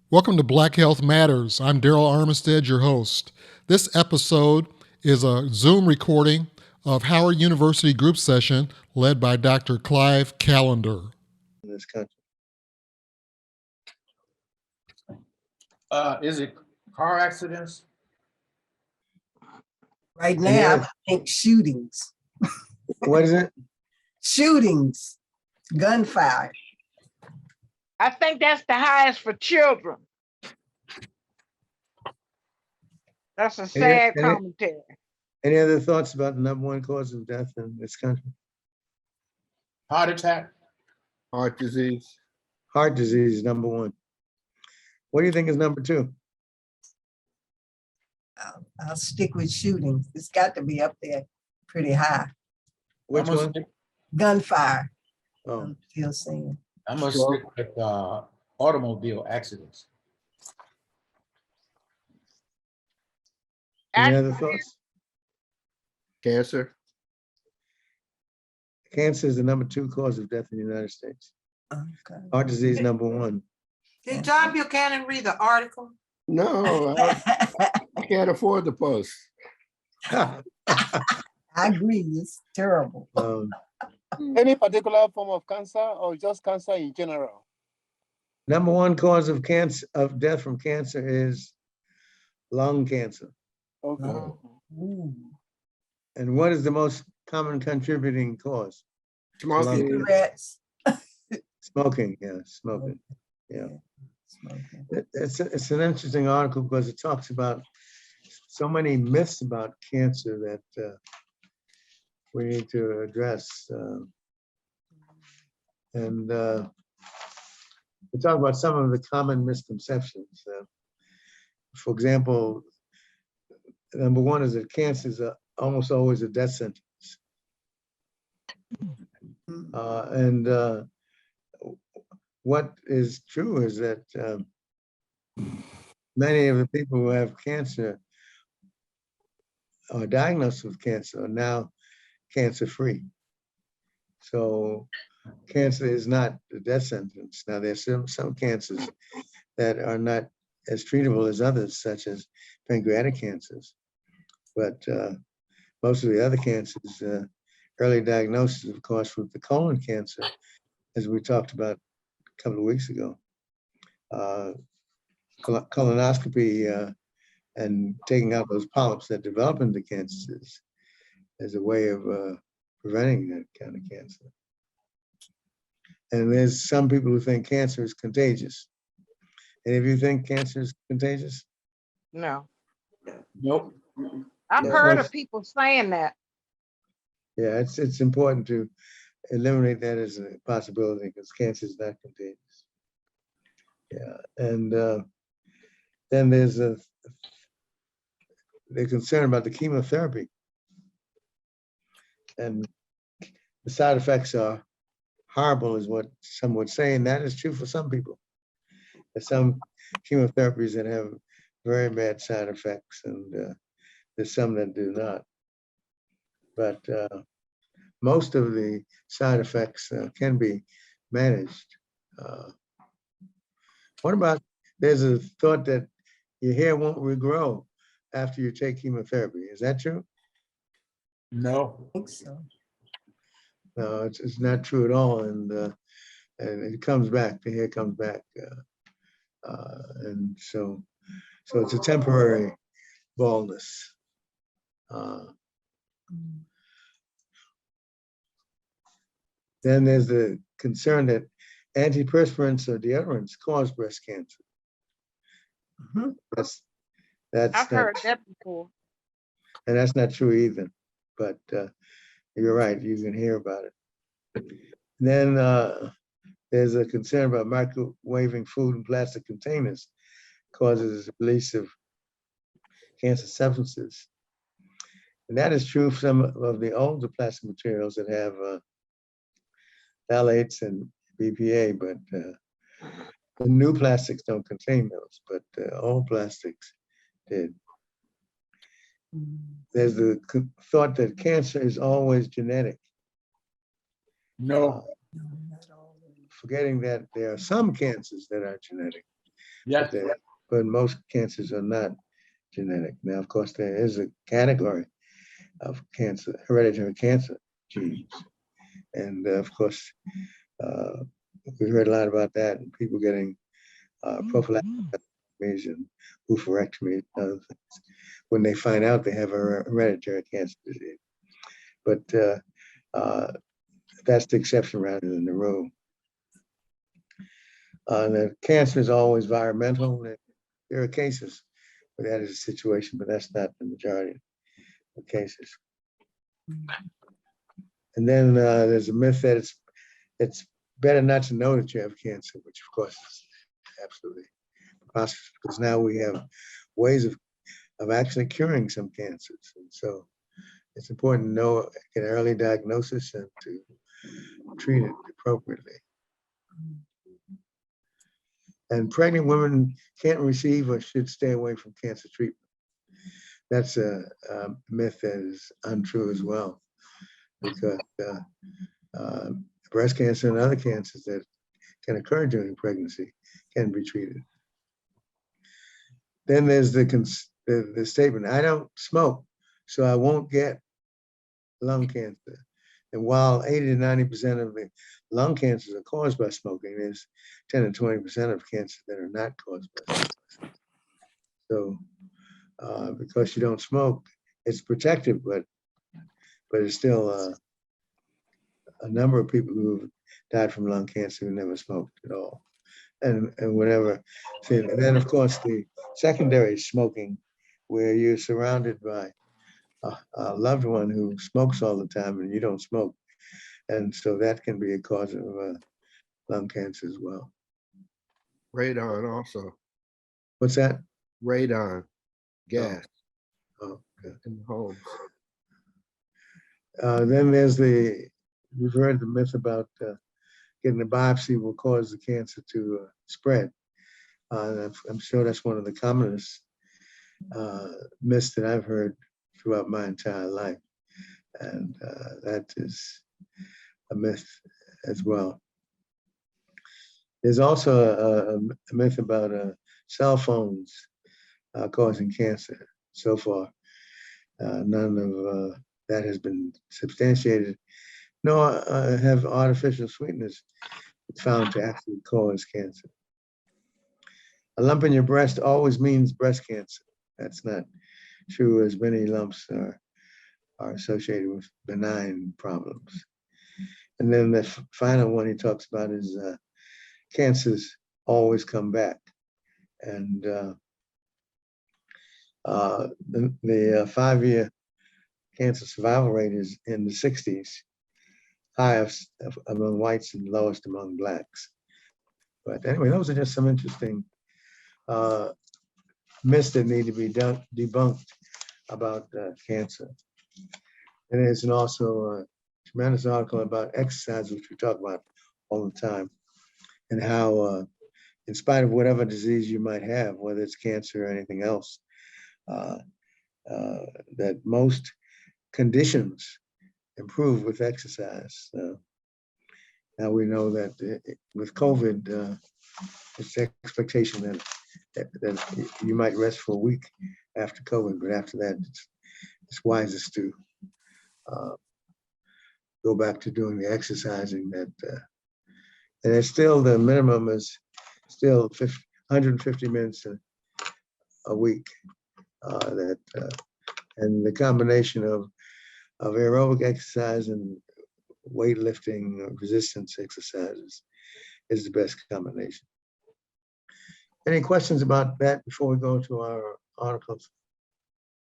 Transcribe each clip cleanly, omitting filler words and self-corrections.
Welcome to Black Health Matters. I'm Daryl Armistead, your host. This episode is a Zoom recording of Howard University group session led by Dr. Clive Callender. In this country. Is it car accidents? Right now, I think shootings. What is it? Shootings, gunfire. I think that's the highest for children. That's a sad commentary. Any other thoughts about the number one cause of death in this country? Heart attack? Heart disease. Heart disease is number one. What do you think is number two? I'll stick with shootings. It's got to be up there pretty high. Which one? Gunfire. Oh, I'm still saying. I'm gonna stick with automobile accidents. any other thoughts? Cancer. Cancer is the number two cause of death in the United States. Okay. Heart disease, number one. Did John Buchanan read the article? No, I can't afford the post. I agree. It's terrible. Any particular form of cancer or just cancer in general? Number one cause of cancer, of death from cancer, is lung cancer. Okay. Ooh. And what is the most common contributing cause? Smoking. Cigarettes. Smoking, yeah, smoking. Yeah. Smoking. It's an interesting article because it talks about so many myths about cancer that we need to address. And we talk about some of the common misconceptions. For example, number one is that cancer is almost always a death sentence. And what is true is that many of the people who have cancer are diagnosed with cancer are now cancer-free. So cancer is not a death sentence. Now there's some cancers that are not as treatable as others, such as pancreatic cancers. But most of the other cancers, early diagnosis, of course, with the colon cancer, as we talked about a couple of weeks ago. Colonoscopy and taking out those polyps that develop into cancers is a way of preventing that kind of cancer. And there's some people who think cancer is contagious. Any of you think cancer is contagious? No, Nope. I've Yeah, heard well, of people saying that. Yeah, it's important to eliminate that as a possibility because cancer is not contagious. Yeah, and then there's the concern about the chemotherapy. And the side effects are horrible is what some would say, and that is true for some people. There's some chemotherapies that have very bad side effects, and there's some that do not. But most of the side effects can be managed. What about, there's a thought that your hair won't regrow after you take chemotherapy. Is that true? No. I think so. No, it's not true at all. And it comes back, the hair comes back. And so it's a temporary baldness. Then there's the concern that antiperspirants or deodorants cause breast cancer. That's I've not, heard that before. and that's not true either. But you're right, you can hear about it. Then there's a concern about microwaving food in plastic containers causes release of cancer substances. And that is true for some of the older plastic materials that have phthalates and BPA, but the new plastics don't contain those, but old plastics did. There's the thought that cancer is always genetic. No. Forgetting that there are some cancers that are genetic, Yes. But most cancers are not genetic. Now, of course, there is a category of cancer, hereditary cancer genes. And of course, we heard a lot about that and people getting prophylactic and oophorectomy and other things when they find out they have a hereditary cancer disease. But that's the exception rather than the rule. The cancer is always environmental. There are cases where that is a situation, but that's not the majority of cases. And then there's a myth that it's better not to know that you have cancer, which of course is absolutely preposterous, because now we have ways of actually curing some cancers. And so it's important to know, get an early diagnosis and to treat it appropriately. And pregnant women can't receive or should stay away from cancer treatment. That's a myth that is untrue as well, because breast cancer and other cancers that can occur during pregnancy can be treated. Then there's the statement, I don't smoke, so I won't get lung cancer. And while 80 to 90% of the lung cancers are caused by smoking, there's 10 to 20% of cancers that are not caused by smoking. So because you don't smoke, it's protective, but it's still a number of people who have died from lung cancer who never smoked at all. And whatever. And then of course the secondary smoking, where you're surrounded by a loved one who smokes all the time and you don't smoke. And so that can be a cause of lung cancer as well. Radon also. What's that? Radon gas Oh, good. in the homes. Then there's you've heard the myth about getting a biopsy will cause the cancer to spread. I'm sure that's one of the commonest myths that I've heard throughout my entire life. And that is a myth as well. There's also a myth about cell phones causing cancer. So far, none of that has been substantiated, nor have artificial sweeteners found to actually cause cancer. A lump in your breast always means breast cancer. That's not true, as many lumps are associated with benign problems. And then the final one he talks about is cancers always come back. And the 5-year cancer survival rate is in the 60s, highest among whites and lowest among blacks. But anyway, those are just some interesting myths that need to be debunked about cancer. And there's also a tremendous article about exercise, which we talk about all the time, and how in spite of whatever disease you might have, whether it's cancer or anything else, that most conditions improve with exercise. Now we know that with COVID, it's the expectation that you might rest for a week after COVID, but after that, it's wisest to go back to doing the exercising and it's still, the minimum is still 150 minutes a week. And the combination of aerobic exercise and weightlifting resistance exercises is the best combination. Any questions about that before we go to our articles?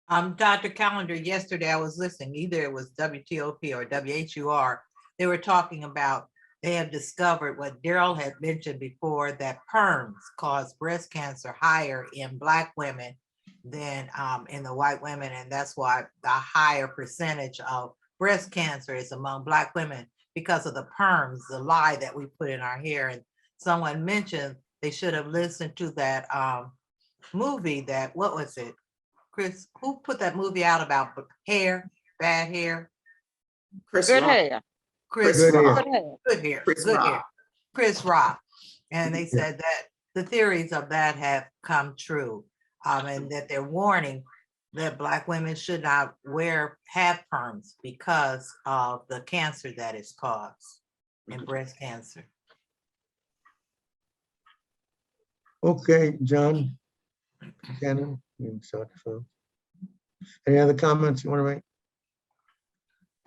Dr. Calendar, yesterday I was listening, either it was WTOP or WHUR, they were talking about, they have discovered what Daryl had mentioned before, that Perms cause breast cancer higher in Black women than in the white women. And that's why the higher percentage of breast cancer is among Black women, because of the Perms, the lye that we put in our hair. And someone mentioned they should have listened to that movie that, what was it? Chris, who put that movie out about hair, bad hair? Good hair. Chris Good Rock. hair. Good hair. Chris Good Rock. hair. Chris Rock. And they said that the theories of that have come true. And that they're warning that Black women should not have perms because of the cancer that is caused in breast cancer. Okay, John, Shannon, you can start the phone. Any other comments you want to make?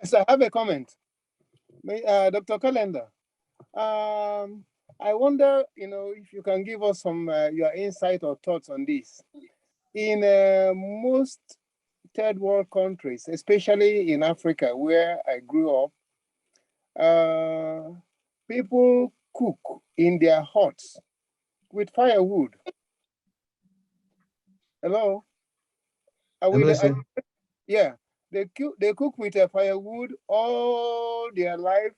Yes, I have a comment. Dr. Calendar, I wonder, if you can give us some your insight or thoughts on this. In most third world countries, especially in Africa, where I grew up, people cook in their huts with firewood. Hello? I'm listening. Yeah, they cook with a firewood all their life,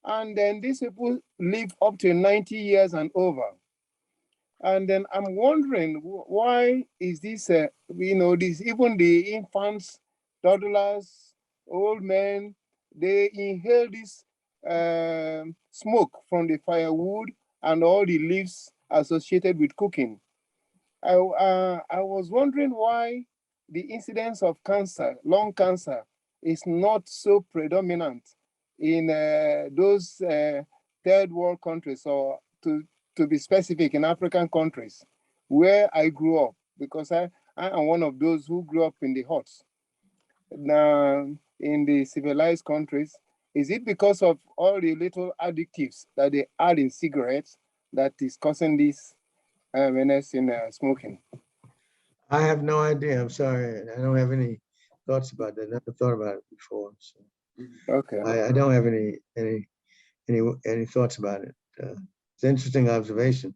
and then these people live up to 90 years and over. And then I'm wondering why is this? This even the infants, toddlers, old men, they inhale this smoke from the firewood and all the leaves associated with cooking. I was wondering why the incidence of cancer, lung cancer, is not so predominant in those third world countries, or to be specific, in African countries where I grew up, because I am one of those who grew up in the huts. Now, in the civilized countries, is it because of all the little additives that they add in cigarettes that is causing this menace in smoking? I have no idea. I'm sorry. I don't have any thoughts about that. Never thought about it before. So Okay. I don't have any thoughts about it. It's an interesting observation.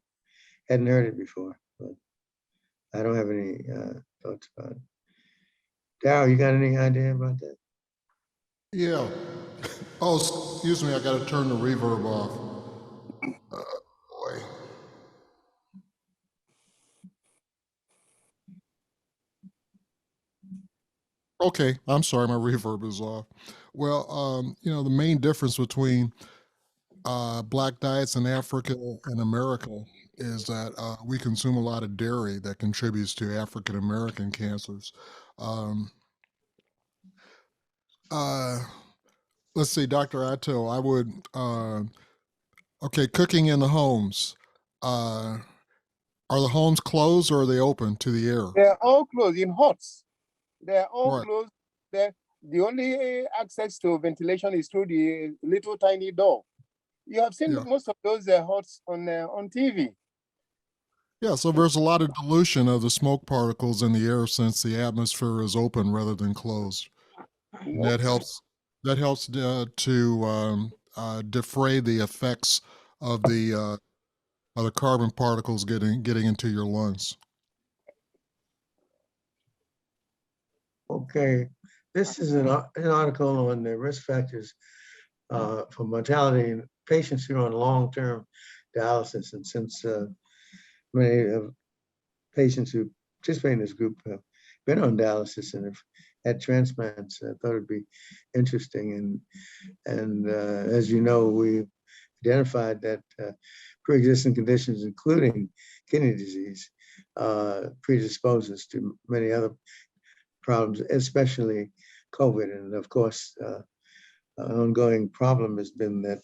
Hadn't heard it before, but I don't have any thoughts about it. Darryl, you got any idea about that? Yeah. Oh, excuse me, I got to turn the reverb off. Boy. Okay, I'm sorry, my reverb is off. Well, the main difference between black diets in Africa and America is that we consume a lot of dairy that contributes to African American cancers. Um, uh, let's see, Dr. Atto, I would, okay, cooking in the homes. Are the homes closed or are they open to the air? They're all closed in huts. They're all Right. closed. The only access to ventilation is through the little tiny door. You have seen Yeah. most of those huts on TV. Yeah, so there's a lot of dilution of the smoke particles in the air since the atmosphere is open rather than closed. And that helps to defray the effects of the carbon particles getting into your lungs. Okay, this is an article on the risk factors for mortality in patients who are on long-term dialysis. And since many patients who participate in this group have been on dialysis and have had transplants, I thought it'd be interesting. And as you know, we identified that pre-existing conditions, including kidney disease, predisposes to many other problems, especially COVID. And of course, an ongoing problem has been that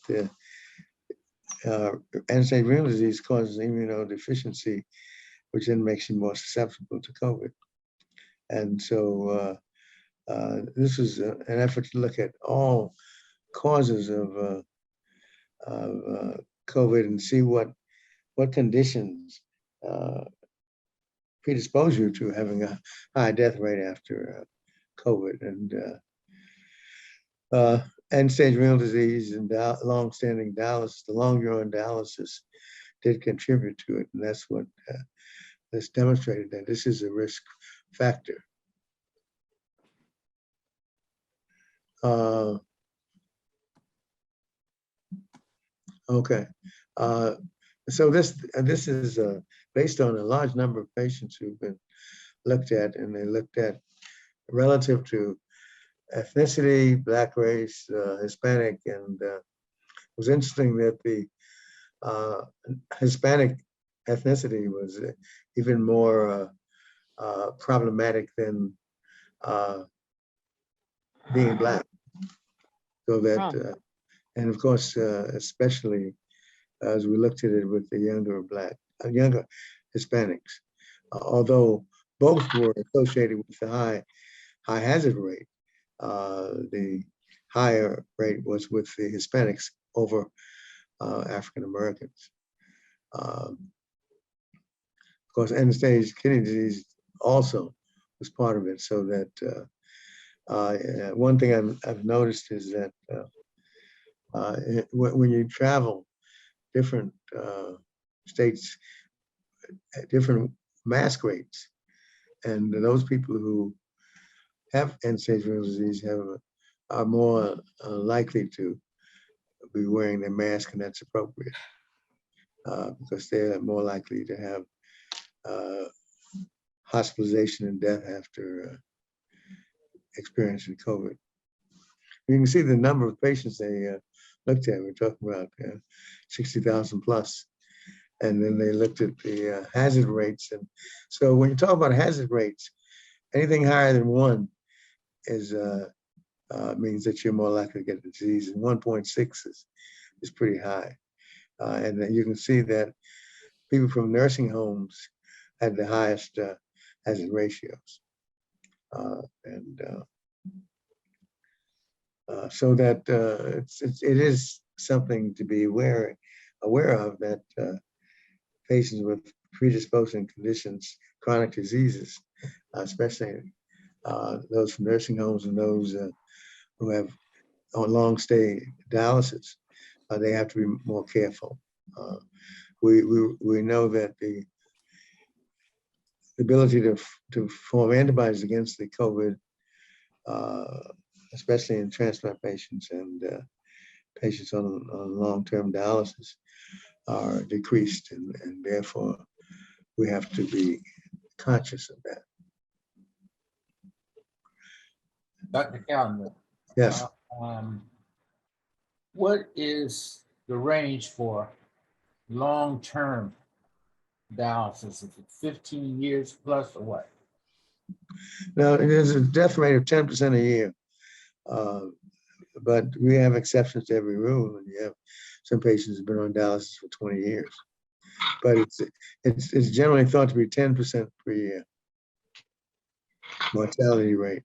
end-stage renal disease causes immunodeficiency, which then makes you more susceptible to COVID. And so this is an effort to look at all causes of COVID and see what conditions predispose you to having a high death rate after COVID. And end-stage renal disease and long-standing dialysis, the longer you're on dialysis, did contribute to it. And that's what this demonstrated, that this is a risk factor. Okay. So this is based on a large number of patients who've been looked at, and they looked at relative to ethnicity, Black race, Hispanic, and it was interesting that the Hispanic ethnicity was even more problematic than being Black. So that, and of course, especially as we looked at it with the younger Hispanics, although both were associated with the high hazard rate, the higher rate was with the Hispanics over African Americans. Of course, end-stage kidney disease also was part of it. So that one thing I've noticed is that when you travel different states, different mask rates, and those people who have end-stage renal disease are more likely to be wearing their mask, and that's appropriate because they're more likely to have hospitalization and death after experiencing COVID. You can see the number of patients they looked at. We're talking about 60,000 plus. And then they looked at the hazard rates. And so when you talk about hazard rates, anything higher than 1 is means that you're more likely to get the disease. And 1.6 is pretty high. And then you can see that people from nursing homes had the highest hazard ratios. So that it is something to be aware of, that patients with predisposing conditions, chronic diseases, especially those from nursing homes and those who have long stay dialysis, they have to be more careful. We know that the ability to form antibodies against the COVID, especially in transplant patients and patients on long-term dialysis, are decreased, and therefore we have to be conscious of that. Dr. Calendar, Yes. what is the range for long-term dialysis? Is it 15 years plus or what? Now, there's a death rate of 10% a year, but we have exceptions to every rule, and you have some patients who've been on dialysis for 20 years. But it's generally thought to be 10% per year mortality rate.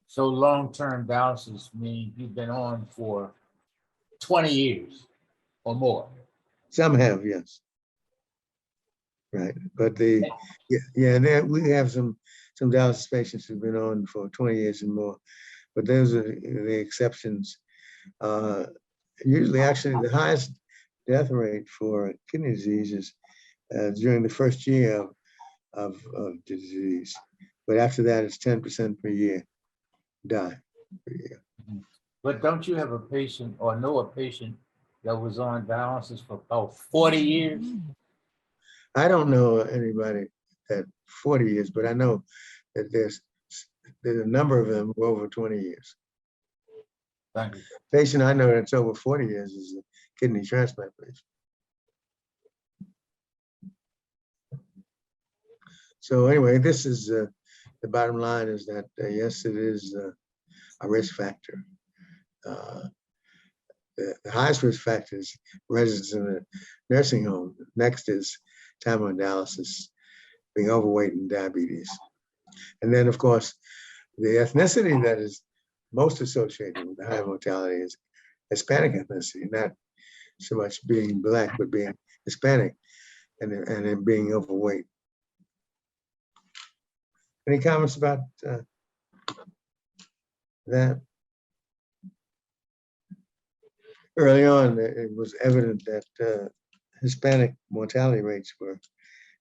So long-term dialysis means you've been on for 20 years or more. Some have, yes. Right, but we have some dialysis patients who've been on for 20 years and more, but those are the exceptions. Usually, actually, the highest death rate for kidney disease is during the first year of the disease, but after that, it's 10% per year die per year. But don't you have a patient or know a patient that was on dialysis for about 40 years? I don't know anybody at 40 years, but I know that there's a number of them who are over 20 years. Thank you. Patient I know that's over 40 years is a kidney transplant patient. So anyway, this is the bottom line is that yes, it is a risk factor. The highest risk factor is residents in a nursing home. Next is time on dialysis, being overweight, and diabetes. And then, of course, the ethnicity that is most associated with the high mortality is Hispanic ethnicity, not so much being Black, but being Hispanic and then being overweight. Any comments about that? Early on, it was evident that Hispanic mortality rates were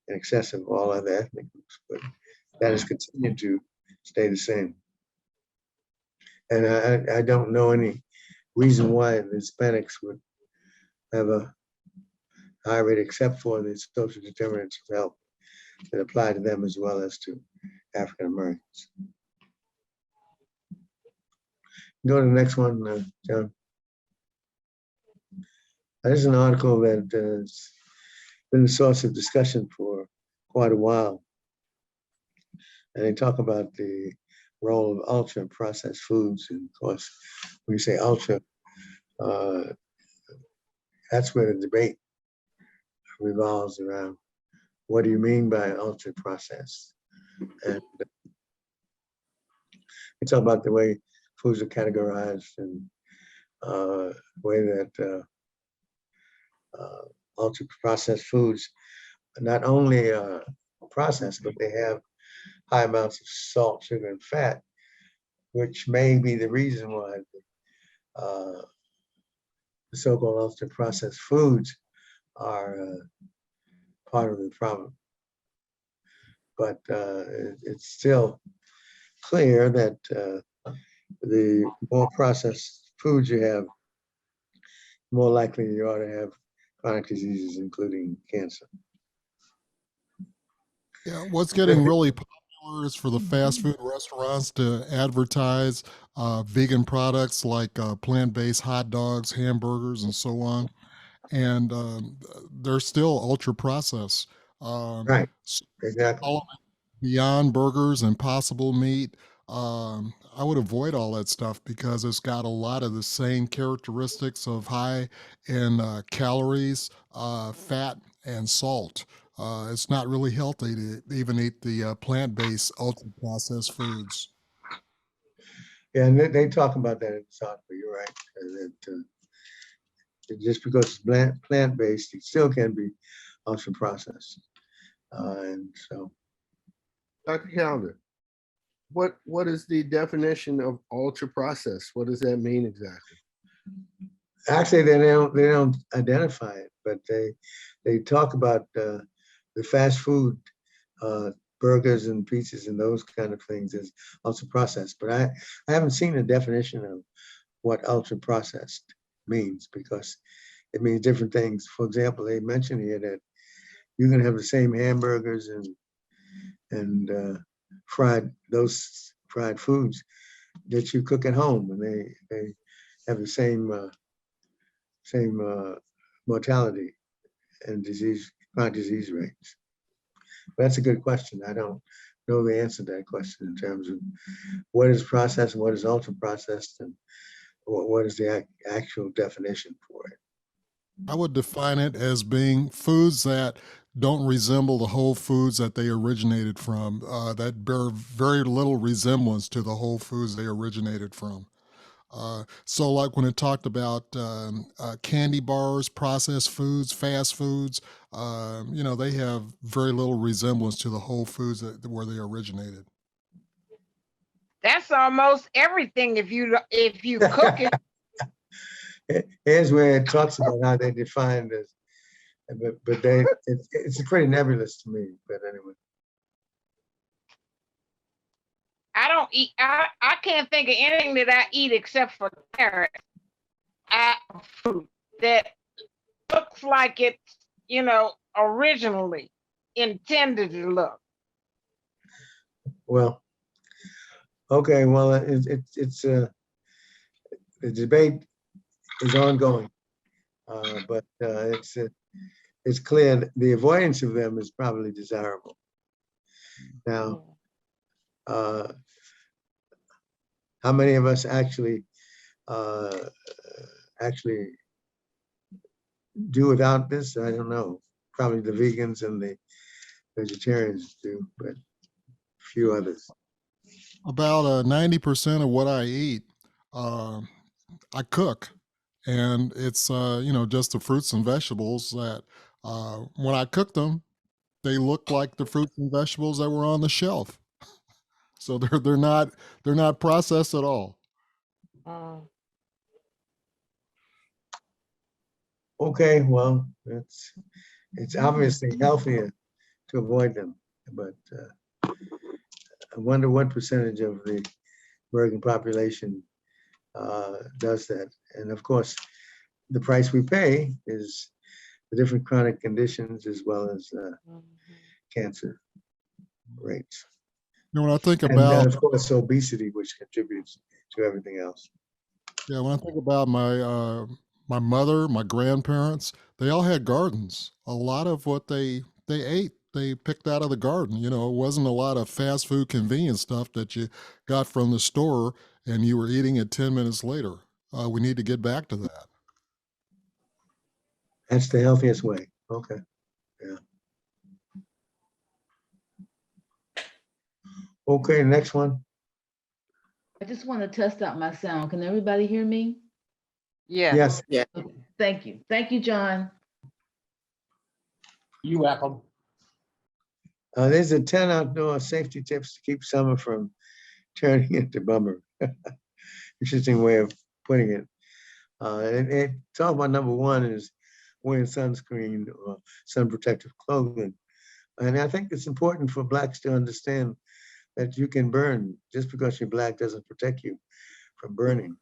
in excess of all other ethnic groups, but that has continued to stay the same. And I don't know any reason why the Hispanics would have a high rate except for the social determinants of health that apply to them as well as to African Americans. Go to the next one, John. This is an article that been a source of discussion for quite a while. And they talk about the role of ultra processed foods. And of course, when you say ultra, that's where the debate revolves around. What do you mean by ultra processed? And we talk about the way foods are categorized and the way that ultra processed foods not only processed, but they have high amounts of salt, sugar, and fat, which may be the reason why the so-called ultra processed foods are part of the problem. But it's still clear that the more processed foods you have, more likely you are to have chronic diseases, including cancer. Yeah, what's getting really popular is for the fast food restaurants to advertise vegan products like plant-based hot dogs, hamburgers, and so on. And they're still ultra processed. Right, exactly. All of it beyond burgers, Impossible Meat. I would avoid all that stuff because it's got a lot of the same characteristics of high in calories, fat, and salt. It's not really healthy to even eat the plant-based ultra-processed foods. Yeah, and they talk about that in the South, but you're right. That just because it's plant-based, it still can be ultra processed. And so, Dr. Calendar, what is the definition of ultra processed? What does that mean exactly? actually, they don't identify it, but they talk about the fast food burgers and pizzas and those kind of things as ultra processed. But I haven't seen a definition of what ultra processed means, because it means different things. For example, they mentioned here that you can have the same hamburgers and those fried foods that you cook at home, and they have the same mortality and chronic disease rates. But that's a good question. I don't know the answer to that question in terms of what is processed and what is ultra processed, and what is the actual definition for it. I would define it as being foods that don't resemble the whole foods that they originated from, that bear very little resemblance to the whole foods they originated from. So like when it talked about candy bars, processed foods, fast foods, they have very little resemblance to the whole foods where they originated. That's almost everything if you cook it. Here's where it talks about how they define this, but it's pretty nebulous to me. But anyway, I don't eat. I can't think of anything that I eat except for carrot. Fruit that looks like it's originally intended to look. well, okay, well, it's the debate is ongoing, but it's clear that the avoidance of them is probably desirable. Now, how many of us actually do without this? I don't know. Probably the vegans and the vegetarians do, but few others. About 90% of what I eat, I cook, and it's just the fruits and vegetables that when I cook them, they look like the fruits and vegetables that were on the shelf. So they're not processed at all. Okay, well, it's obviously healthier to avoid them, but I wonder what percentage of the American population does that. And of course, the price we pay is the different chronic conditions as well as cancer rates. When I think And about of course, obesity, which contributes to everything else. when I think about my mother, my grandparents, they all had gardens. A lot of what they ate, they picked out of the garden. You know, it wasn't a lot of fast food convenience stuff that you got from the store and you were eating it 10 minutes later. We need to get back to that. That's the healthiest way. Okay. Yeah. Okay, next one. I just want to test out my sound. Can everybody hear me? Yeah. Yes. Yeah. Okay. Thank you. Thank you, John. You welcome. There's a 10 outdoor safety tips to keep summer from turning into bummer. Interesting way of putting it. Talk about number one is wearing sunscreen or sun protective clothing. And I think it's important for Blacks to understand that you can burn. Just because you're Black doesn't protect you from burning.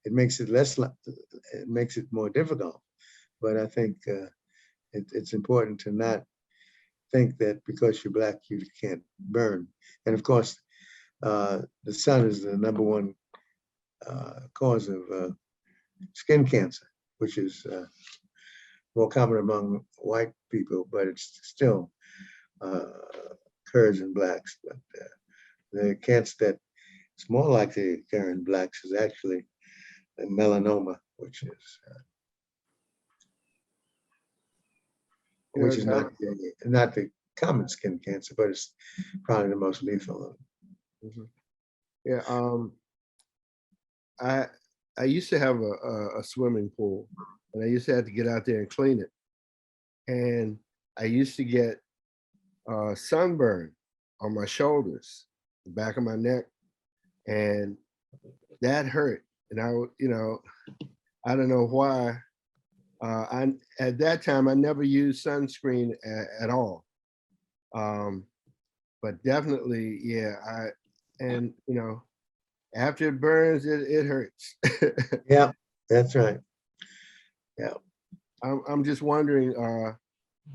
It makes it it makes it more difficult. But I think it's important to not think that because you're Black, you can't burn. And of course, the sun is the number one cause of skin cancer, which is more common among white people, but it's still occurs in Blacks. But the cancer that it's more likely to occur in Blacks is actually the melanoma, which is not the common skin cancer, but it's probably the most lethal. Mhm. Yeah. I used to have a swimming pool, and I used to have to get out there and clean it. And I used to get sunburn on my shoulders, the back of my neck, and that hurt. And I don't know why. At that time I never used sunscreen at all. But definitely, yeah. After it burns, it hurts. Yeah, that's right. Yeah. I'm just wondering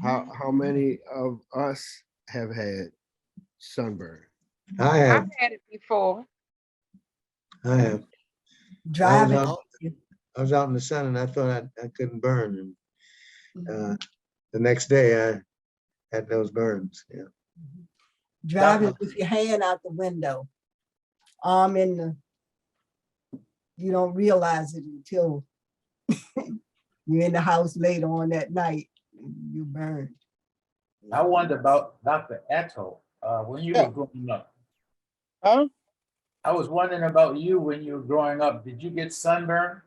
how many of us have had sunburn. I have. I've had it before. I have. Driving. I was out in the sun and I thought I couldn't burn. And the next day I had those burns. Yeah. Driving with your hand out the window. You don't realize it until you're in the house later on that night, you burned. I wonder about Dr. Atto, when you were growing up. Huh? I was wondering about you when you were growing up. Did you get sunburn?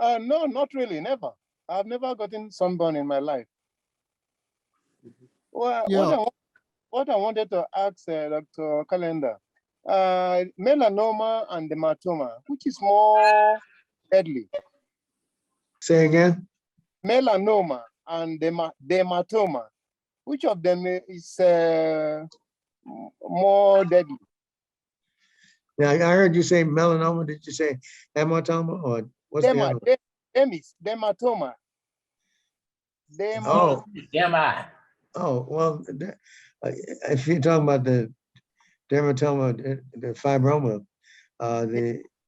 No, not really, never. I've never gotten sunburn in my life. Well, Yeah. what I wanted to ask Dr. Calendar, melanoma and dermatoma, which is more deadly? Say again? Melanoma and dermatoma, which of them is more deadly? Yeah, I heard you say melanoma. Did you say hematoma or what's the other one? Dermatoma. Oh. MI. Oh, well, if you're talking about the dermatoma, the fibroma,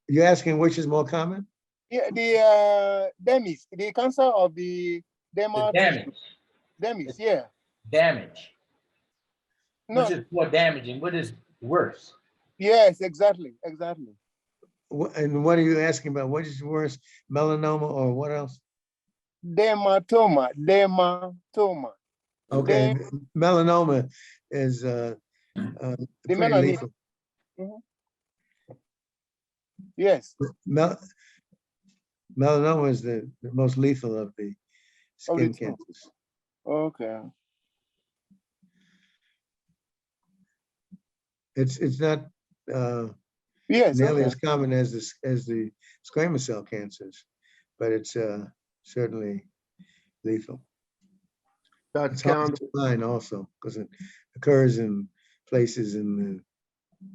you're asking which is more common? Yeah, the dermis, the cancer of the dermal tissue. Dermis, yeah. Damage. No. Which is more damaging? What is worse? Yes, exactly. And what are you asking about? What is worse, melanoma or what else? Dermatoma. Okay, melanoma is the pretty melanin. lethal. Yes. Melanoma is the most lethal of the skin cancers. Okay. It's not nearly as common as the squamous cell cancers, but it's certainly lethal. It's hard to find also because it occurs in places in the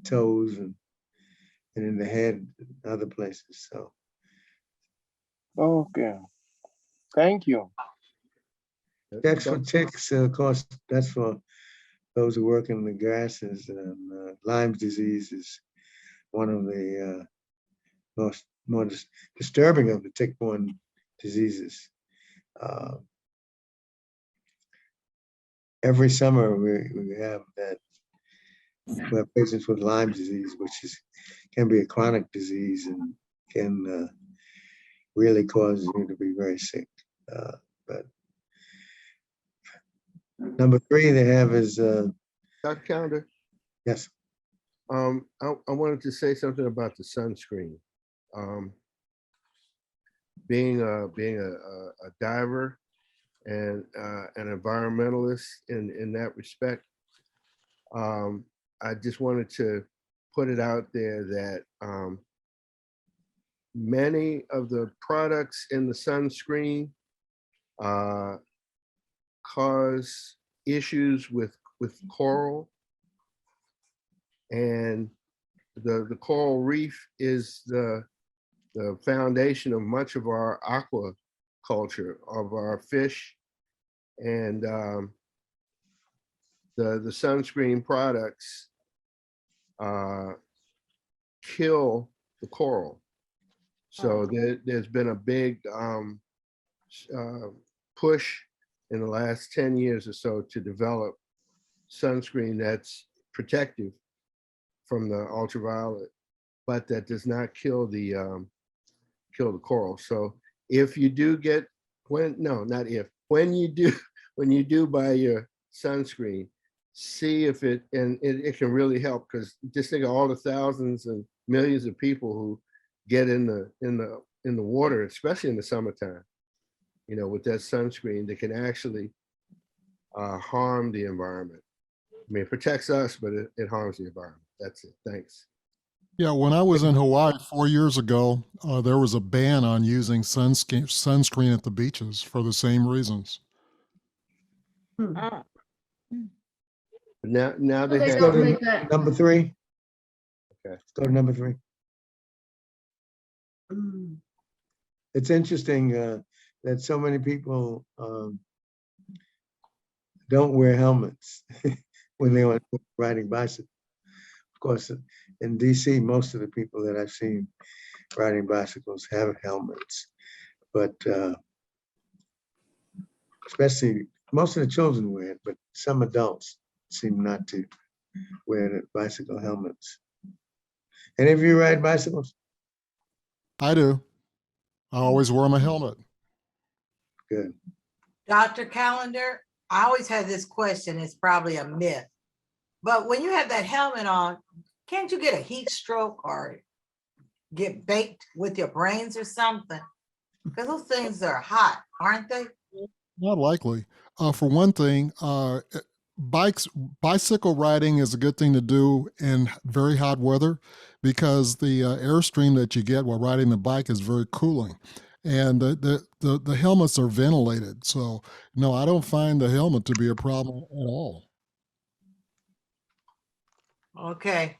toes and in the head and other places. So. Okay. Thank you. Checks for ticks, of course, that's for those who work in the grasses. And Lyme's disease is one of the more disturbing of the tick-borne diseases. Every summer we have that. We have patients with Lyme disease, which can be a chronic disease and can really cause you to be very sick. But number 3 they have is Dr. Calendar, yes. I wanted to say something about the sunscreen. Being a diver and an environmentalist in that respect, I just wanted to put it out there that many of the products in the sunscreen cause issues with coral, and the coral reef is the foundation of much of our aquaculture, of our fish, and the sunscreen products kill the coral. So there's been a big push in the last 10 years or so to develop sunscreen that's protective from the ultraviolet, but that does not kill the coral. So if you do get, when you do buy your sunscreen, see if it can really help, because just think of all the thousands and millions of people who get in the water, especially in the summertime, with that sunscreen that can actually harm the environment. I mean, it protects us, but it harms the environment. That's it. Thanks. Yeah, when I was in Hawaii 4 years ago, there was a ban on using sunscreen at the beaches for the same reasons. Mm. Now So they they have. don't make that. Number 3. Okay. Let's go to number 3. It's interesting that so many people don't wear helmets when they're riding bicycles. Of course, in DC, most of the people that I've seen riding bicycles have helmets, but especially most of the children wear it, but some adults seem not to wear the bicycle helmets. Any of you ride bicycles? I do. I always wear my helmet. Good. Dr. Calendar, I always had this question, it's probably a myth, but when you have that helmet on, can't you get a heat stroke or get baked with your brains or something? Because those things are hot, aren't they? Not likely. For one thing, bicycle riding is a good thing to do in very hot weather, because the airstream that you get while riding the bike is very cooling, and the helmets are ventilated. So no, I don't find the helmet to be a problem at all. Okay.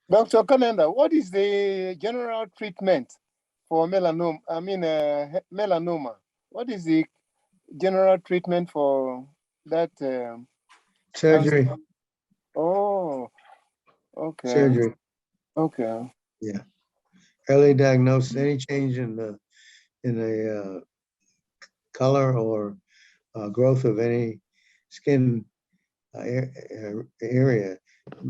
Dr. Calendar, what is the general treatment for melanoma? Melanoma. What is the general treatment for that? Surgery. Cancer? Oh, okay. Surgery. Okay. Yeah. Early diagnosis. Any change in the color or growth of any skin area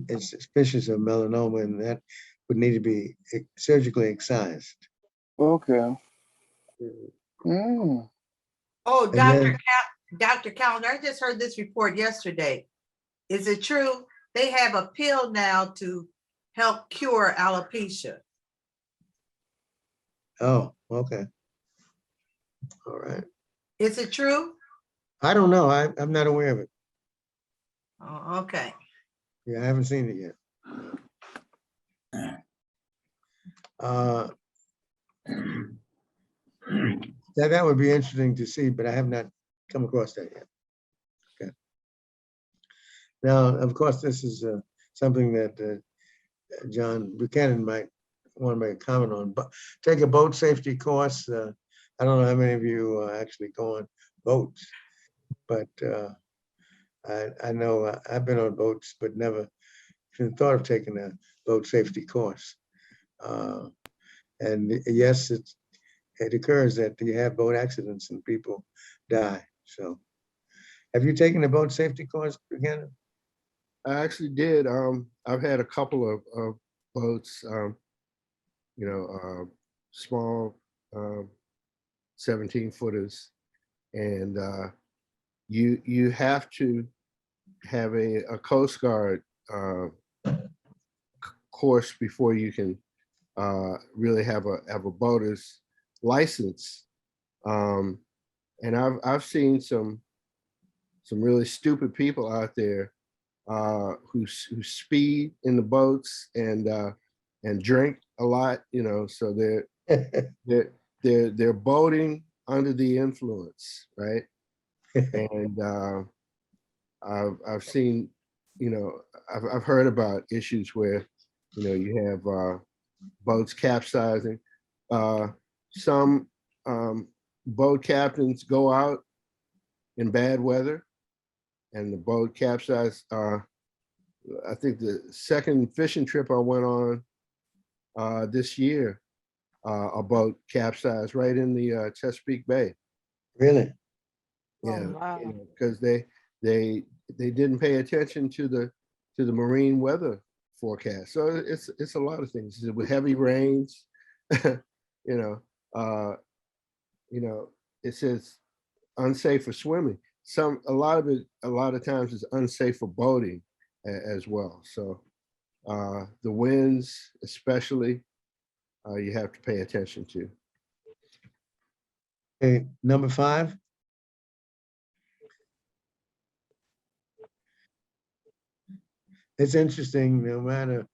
is suspicious of melanoma, and that would need to be surgically excised. Okay. Mm. Oh, And then- Dr. Calendar, I just heard this report yesterday. Is it true they have a pill now to help cure alopecia? Oh, okay. All right. Is it true? I don't know. I'm not aware of it. Oh, okay. Yeah, I haven't seen it yet. That would be interesting to see, but I have not come across that yet. Okay. Now, of course, this is something that John Buchanan might want to make a comment on. But take a boat safety course. I don't know how many of you actually go on boats, but I know I've been on boats, but never even thought of taking a boat safety course. And yes, it occurs that you have boat accidents and people die. So, have you taken the boat safety course again? I actually did. I've had a couple of boats, small 17 footers, and you have to have a Coast Guard course before you can really have a boater's license. And I've seen some really stupid people out there who speed in the boats and drink a lot, so they're boating under the influence, right? And I've seen, I've heard about issues where, you have boats capsizing. Some boat captains go out in bad weather and the boat capsized. I think the second fishing trip I went on this year, a boat capsized right in the Chesapeake Bay. Really? Yeah, wow. because they didn't pay attention to the marine weather forecast. So it's a lot of things with heavy rains. It says unsafe for swimming. A lot of times is unsafe for boating as well. So the winds, especially, you have to pay attention to. Okay, number 5. It's interesting, no matter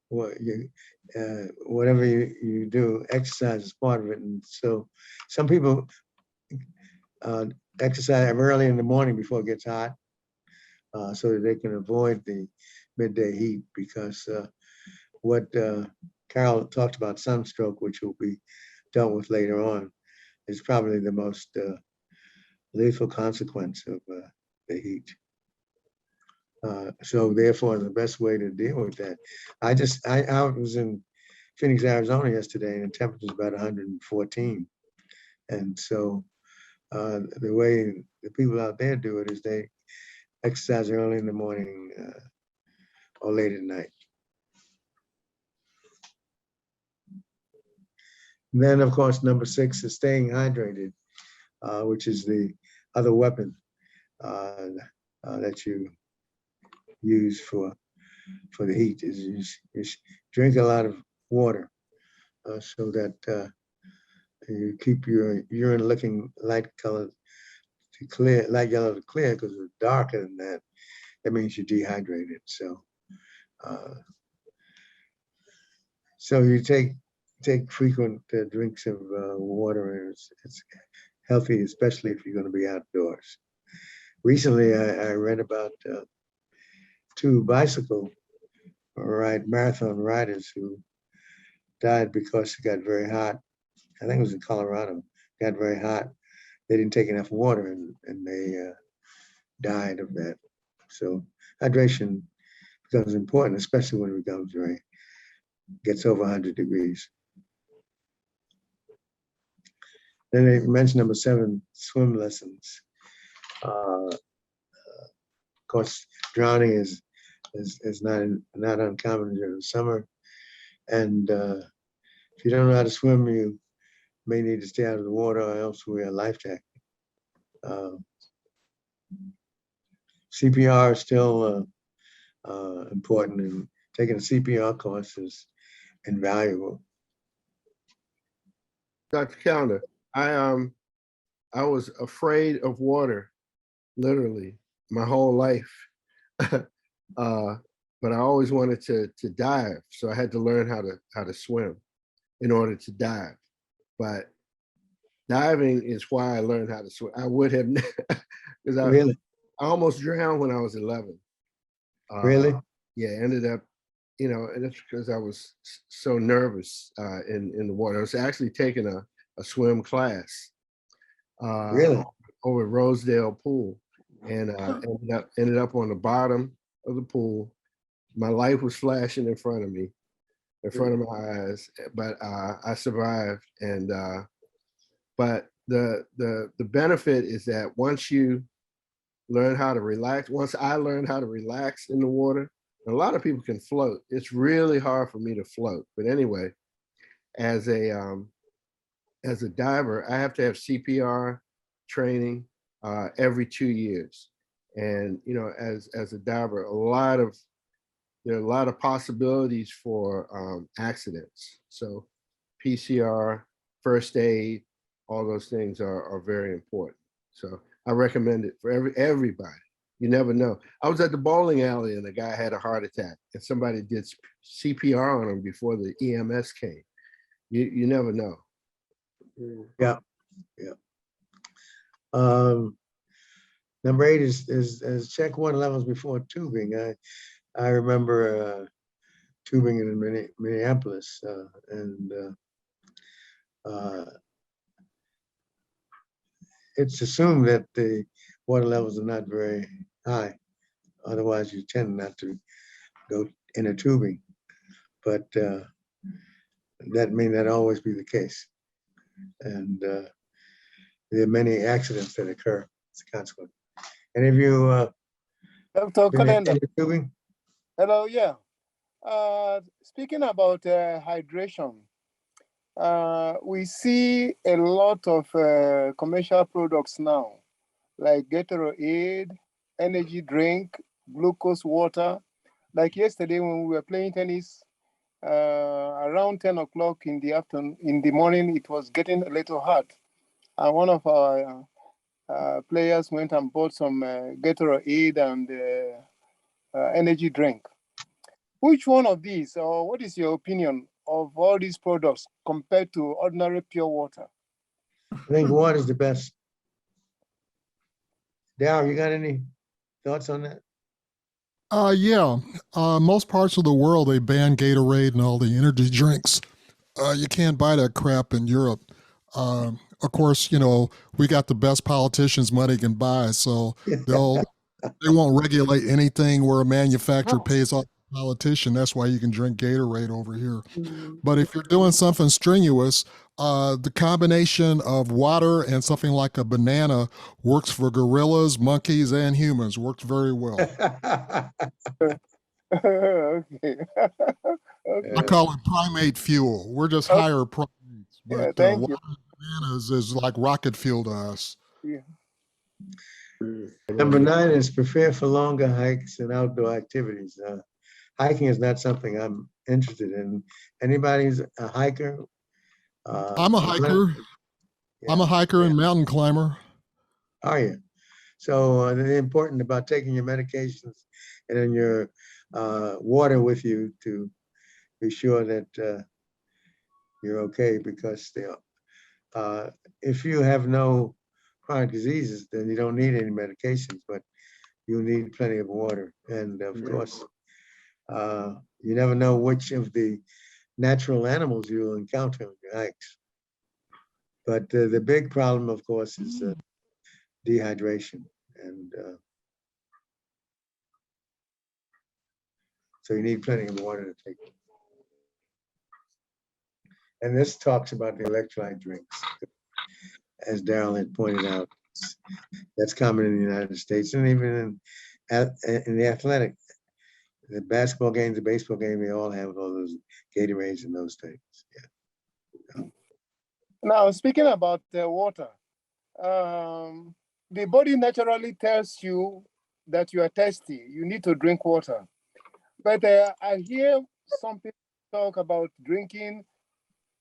what whatever you do, exercise is part of it. And so some people exercise early in the morning before it gets hot, so that they can avoid the midday heat, because what Carol talked about, sunstroke, which will be dealt with later on, is probably the most lethal consequence of the heat. So therefore, the best way to deal with that, I was in Phoenix, Arizona yesterday, and the temperature was about 114. And so the way the people out there do it is they exercise early in the morning or late at night. And then, of course, number 6 is staying hydrated, which is the other weapon that you use for the heat, is you drink a lot of water so that you keep your urine looking light colored to clear, light yellow to clear, because it's darker than that. That means you're dehydrated. So so you take frequent drinks of water, and it's healthy, especially if you're going to be outdoors. Recently, I read about 2 marathon riders who died because it got very hot. I think it was in Colorado. It got very hot. They didn't take enough water, and they died of that. So hydration becomes important, especially when it gets over 100 degrees. Then they mentioned number 7, swim lessons. Of course, drowning is not uncommon during the summer, and if you don't know how to swim, you may need to stay out of the water, or else wear a life jacket. CPR is still important, and taking a CPR course is invaluable. Dr. Calendar, I was afraid of water, literally, my whole life. But I always wanted to dive, so I had to learn how to swim in order to dive. But diving is why I learned how to swim. I would have, because Really? I almost drowned when I was 11. Really? Yeah, ended up, and it's because I was so nervous in the water. I was actually taking a swim class Really? over at Rosedale Pool, and ended up on the bottom of the pool. My life was flashing in front of me, in front of my eyes, but I survived. And but the benefit is that once you learn how to relax, once I learned how to relax in the water, a lot of people can float. It's really hard for me to float. But anyway, as a diver, I have to have CPR training every 2 years. And you know, as a diver, there are a lot of possibilities for accidents. So PCR, first aid, all those things are very important. So I recommend it for everybody. You never know. I was at the bowling alley and a guy had a heart attack and somebody did CPR on him before the EMS came. You never know. Yeah, yeah. Number 8 is check water levels before tubing. I remember tubing in Minneapolis, and it's assumed that the water levels are not very high. Otherwise, you tend not to go in a tubing. But that may not always be the case. And there are many accidents that occur as a consequence. Any of you Dr. been in Calendar. tubing? Hello, yeah. Speaking about hydration, we see a lot of commercial products now, like Gatorade, energy drink, glucose water. Like yesterday when we were playing tennis, around 10 o'clock in the morning, it was getting a little hot. And one of our players went and bought some Gatorade and energy drink. Which one of these, or what is your opinion of all these products compared to ordinary pure water? I think water is the best. Darryl, you got any thoughts on that? Yeah. Most parts of the world, they ban Gatorade and all the energy drinks. You can't buy that crap in Europe. Of course, you know, we got the best politicians money can buy, so they won't regulate anything where a manufacturer pays off a politician. That's why you can drink Gatorade over here. But if you're doing something strenuous, the combination of water and something like a banana works for gorillas, monkeys, and humans. Works very well. Okay. Yeah. I call it primate fuel. We're just Okay. higher primates, Yeah, but thank water you. and bananas is like rocket fuel to us. Yeah. Number 9 is prepare for longer hikes and outdoor activities. Hiking is not something I'm interested in. Anybody's a hiker? I'm a hiker. Yeah. I'm a hiker and mountain climber. Are you? So it's important about taking your medications and then your water with you to be sure that you're okay, because if you have no chronic diseases, then you don't need any medications, but you need plenty of water. And of course, you never know which of the natural animals you'll encounter on your hikes. But the big problem, of course, is dehydration. And so you need plenty of water to take. And this talks about the electrolyte drinks, as Darryl had pointed out. That's common in the United States, and even in the athletic, the basketball games, the baseball game, they all have all those Gatorades and those things. Yeah. Now, speaking about water, the body naturally tells you that you are thirsty. You need to drink water. But I hear some people talk about drinking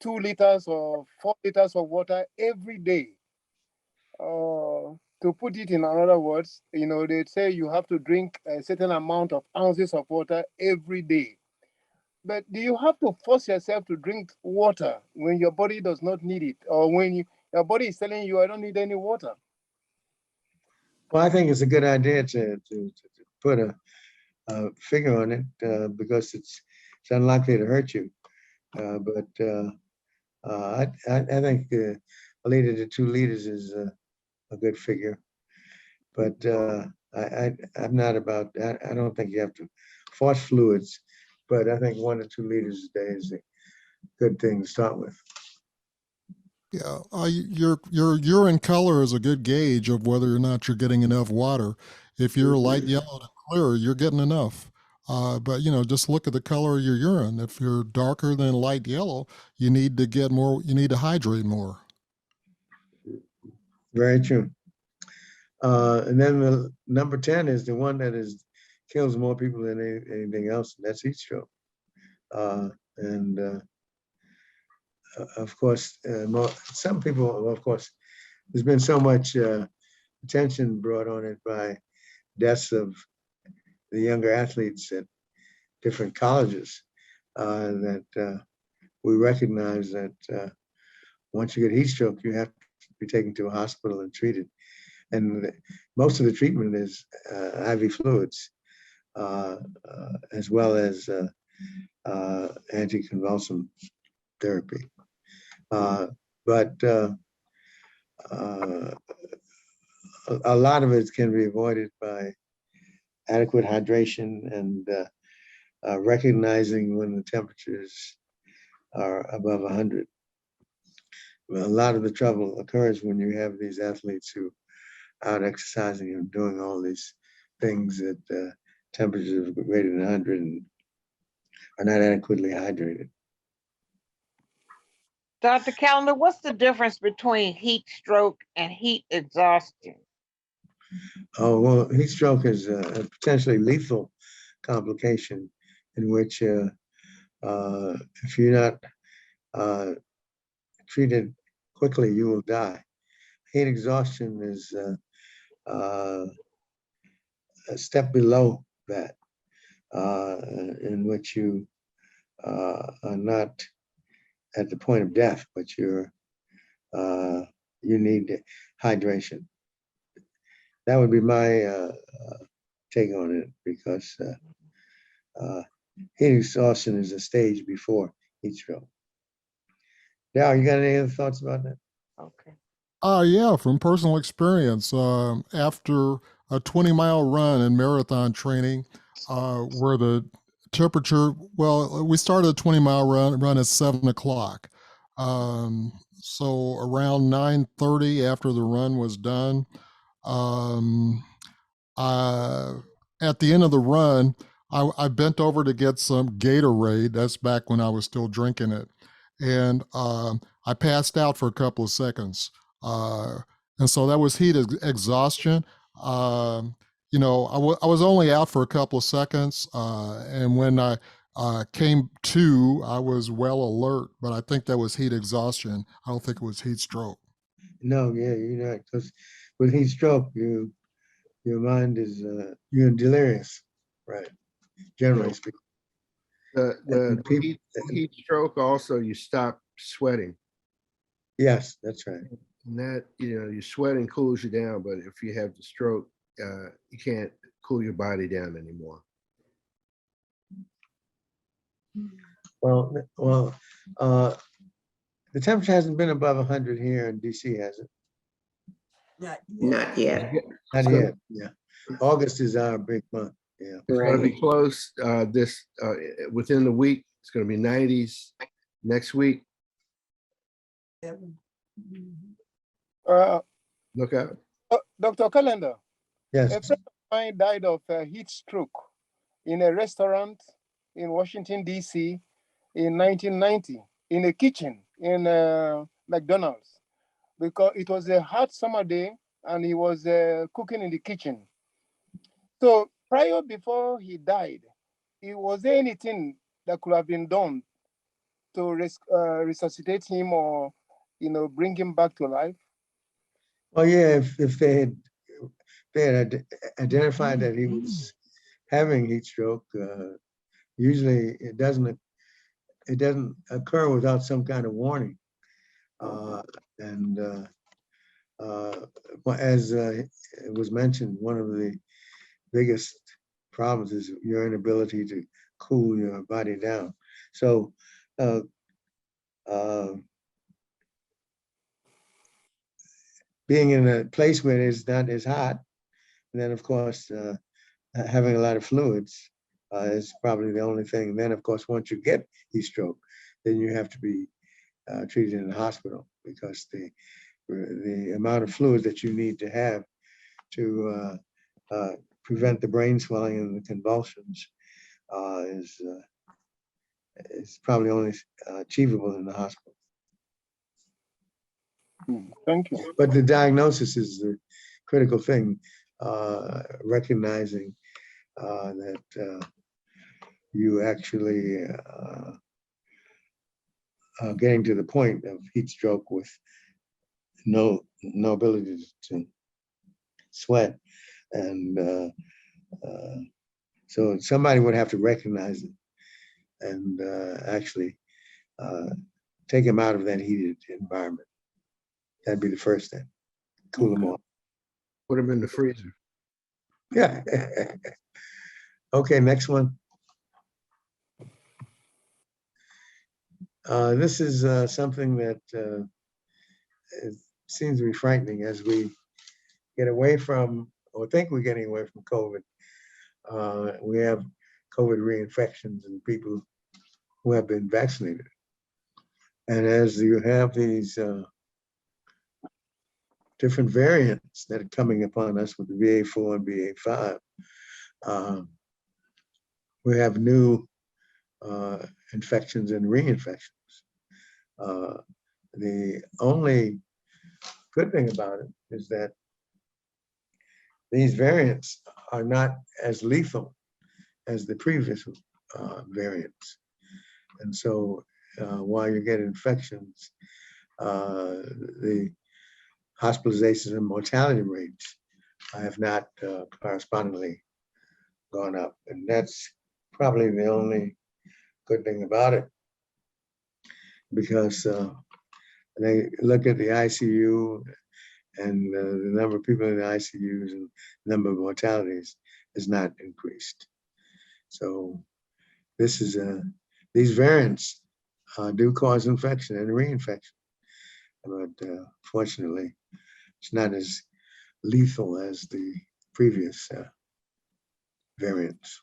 2 liters or 4 liters of water every day. To put it in other words, you know, they say you have to drink a certain amount of ounces of water every day. But do you have to force yourself to drink water when your body does not need it, or when your body is telling you, I don't need any water? Well, I think it's a good idea to put a figure on it, because it's unlikely to hurt you. But I think 1 liter to 2 liters is a good figure. But I'm not about that. I don't think you have to force fluids but I think 1 to 2 liters a day is a good thing to start with. Yeah, your urine color is a good gauge of whether or not you're getting enough water. If you're light yellow to clear, you're getting enough. But just look at the color of your urine. If you're darker than light yellow, you need to get more. You need to hydrate more. Very true. And then the number 10 is the one that kills more people than anything else, and that's heat stroke. And of course, some people, of course, there's been so much attention brought on it by deaths of the younger athletes at different colleges that we recognize that once you get heat stroke, you have to be taken to a hospital and treated. And most of the treatment is IV fluids, as well as anticonvulsant therapy. But a lot of it can be avoided by adequate hydration and recognizing when the temperatures are above 100. A lot of the trouble occurs when you have these athletes who are out exercising and doing all these things at temperatures greater than 100 and are not adequately hydrated. Dr. Callender, what's the difference between heat stroke and heat exhaustion? Oh, well, heat stroke is a potentially lethal complication in which if you're not treated quickly, you will die. Heat exhaustion is a step below that, in which you are not at the point of death, but you need hydration. That would be my take on it, because heat exhaustion is a stage before heat stroke. Now, you got any other thoughts about that? Okay. Yeah, from personal experience. After a 20-mile run in marathon training, where the temperature, well, we started a 20-mile run at 7 o'clock. So around 9:30, after the run was done, at the end of the run, I bent over to get some Gatorade. That's back when I was still drinking it. And I passed out for a couple of seconds. And so that was heat exhaustion. I was only out for a couple of seconds. And when I came to, I was well alert, but I think that was heat exhaustion. I don't think it was heat stroke. No, yeah, you're not, because with heat stroke, your mind is you're delirious, right? Generally speaking. The heat stroke also, you stop sweating. Yes, that's right. And that, your sweating cools you down, but if you have the stroke, you can't cool your body down anymore. Well, the temperature hasn't been above 100 here in DC, has it? Not yet. Not yet, yeah. August is our big month, yeah. It's going to be close within the week. It's going to be 90s next week. Look out. Dr. Callender, Yes. a friend of mine died of heat stroke in a restaurant in Washington, D.C. in 1990, in a kitchen in McDonald's, because it was a hot summer day and he was cooking in the kitchen. So before he died, was there anything that could have been done to resuscitate him or, bring him back to life? Well, yeah, if they had identified that he was having heat stroke, usually it doesn't occur without some kind of warning. As it was mentioned, one of the biggest problems is your inability to cool your body down. So being in a place where it's not as hot, and then of course having a lot of fluids is probably the only thing. Then, of course, once you get heat stroke, then you have to be treated in the hospital because the amount of fluid that you need to have to prevent the brain swelling and the convulsions is probably only achievable in the hospital. Thank you. But the diagnosis is the critical thing, recognizing that you actually getting to the point of heat stroke with no ability to sweat, and so somebody would have to recognize it and actually take him out of that heated environment. That'd be the first thing. Cool him off. Put them in the freezer. Yeah. Okay, next one. This is something that it seems to be frightening as we get away from, or think we're getting away from COVID. We have COVID reinfections in people who have been vaccinated. And as you have these different variants that are coming upon us with the BA4 and BA5, we have new infections and reinfections. The only good thing about it is that these variants are not as lethal as the previous variants. And so while you get infections, the hospitalizations and mortality rates have not correspondingly gone up. And that's probably the only good thing about it, because they look at the ICU and the number of people in the ICUs and the number of mortalities is not increased. So this is these variants do cause infection and reinfection, but fortunately, it's not as lethal as the previous variants.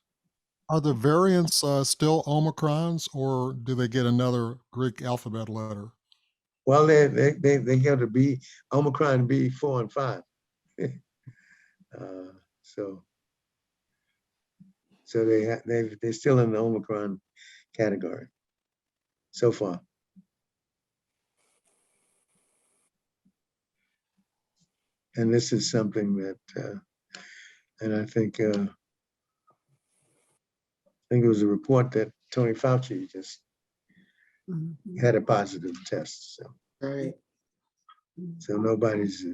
Are the variants still Omicrons, or do they get another Greek alphabet letter? Well, they go to B, Omicron B4 and 5. So they're still in the Omicron category so far. And this is something that, and I think it was a report that Tony Fauci just had a positive test. So, Right. so nobody's,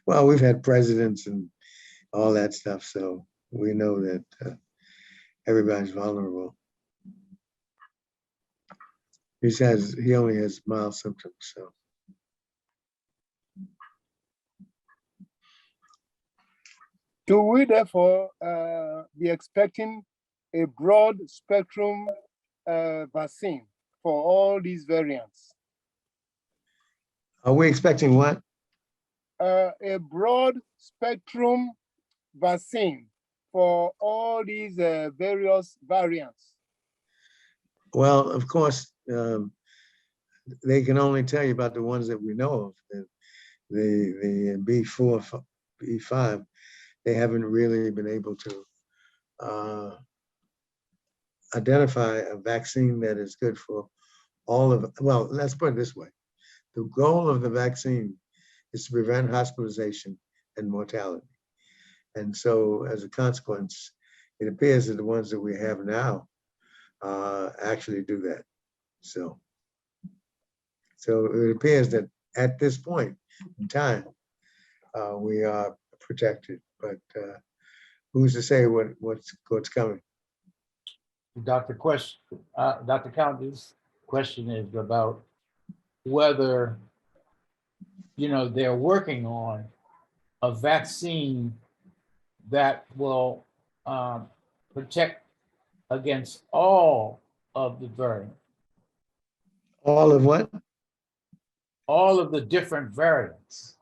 well, we've had presidents and all that stuff, so we know that everybody's vulnerable. He only has mild symptoms, so. Do we therefore be expecting a broad spectrum vaccine for all these variants? Are we expecting what? A broad spectrum vaccine for all these various variants. Well, of course, they can only tell you about the ones that we know of. The B4, B5, they haven't really been able to identify a vaccine that is good for all of, well, let's put it this way. The goal of the vaccine is to prevent hospitalization and mortality. And so as a consequence, it appears that the ones that we have now actually do that. So it appears that at this point in time, we are protected, but who's to say what's coming? Dr. Calendar's question is about whether, they're working on a vaccine that will protect against all of the variants. All of what? All of the different variants.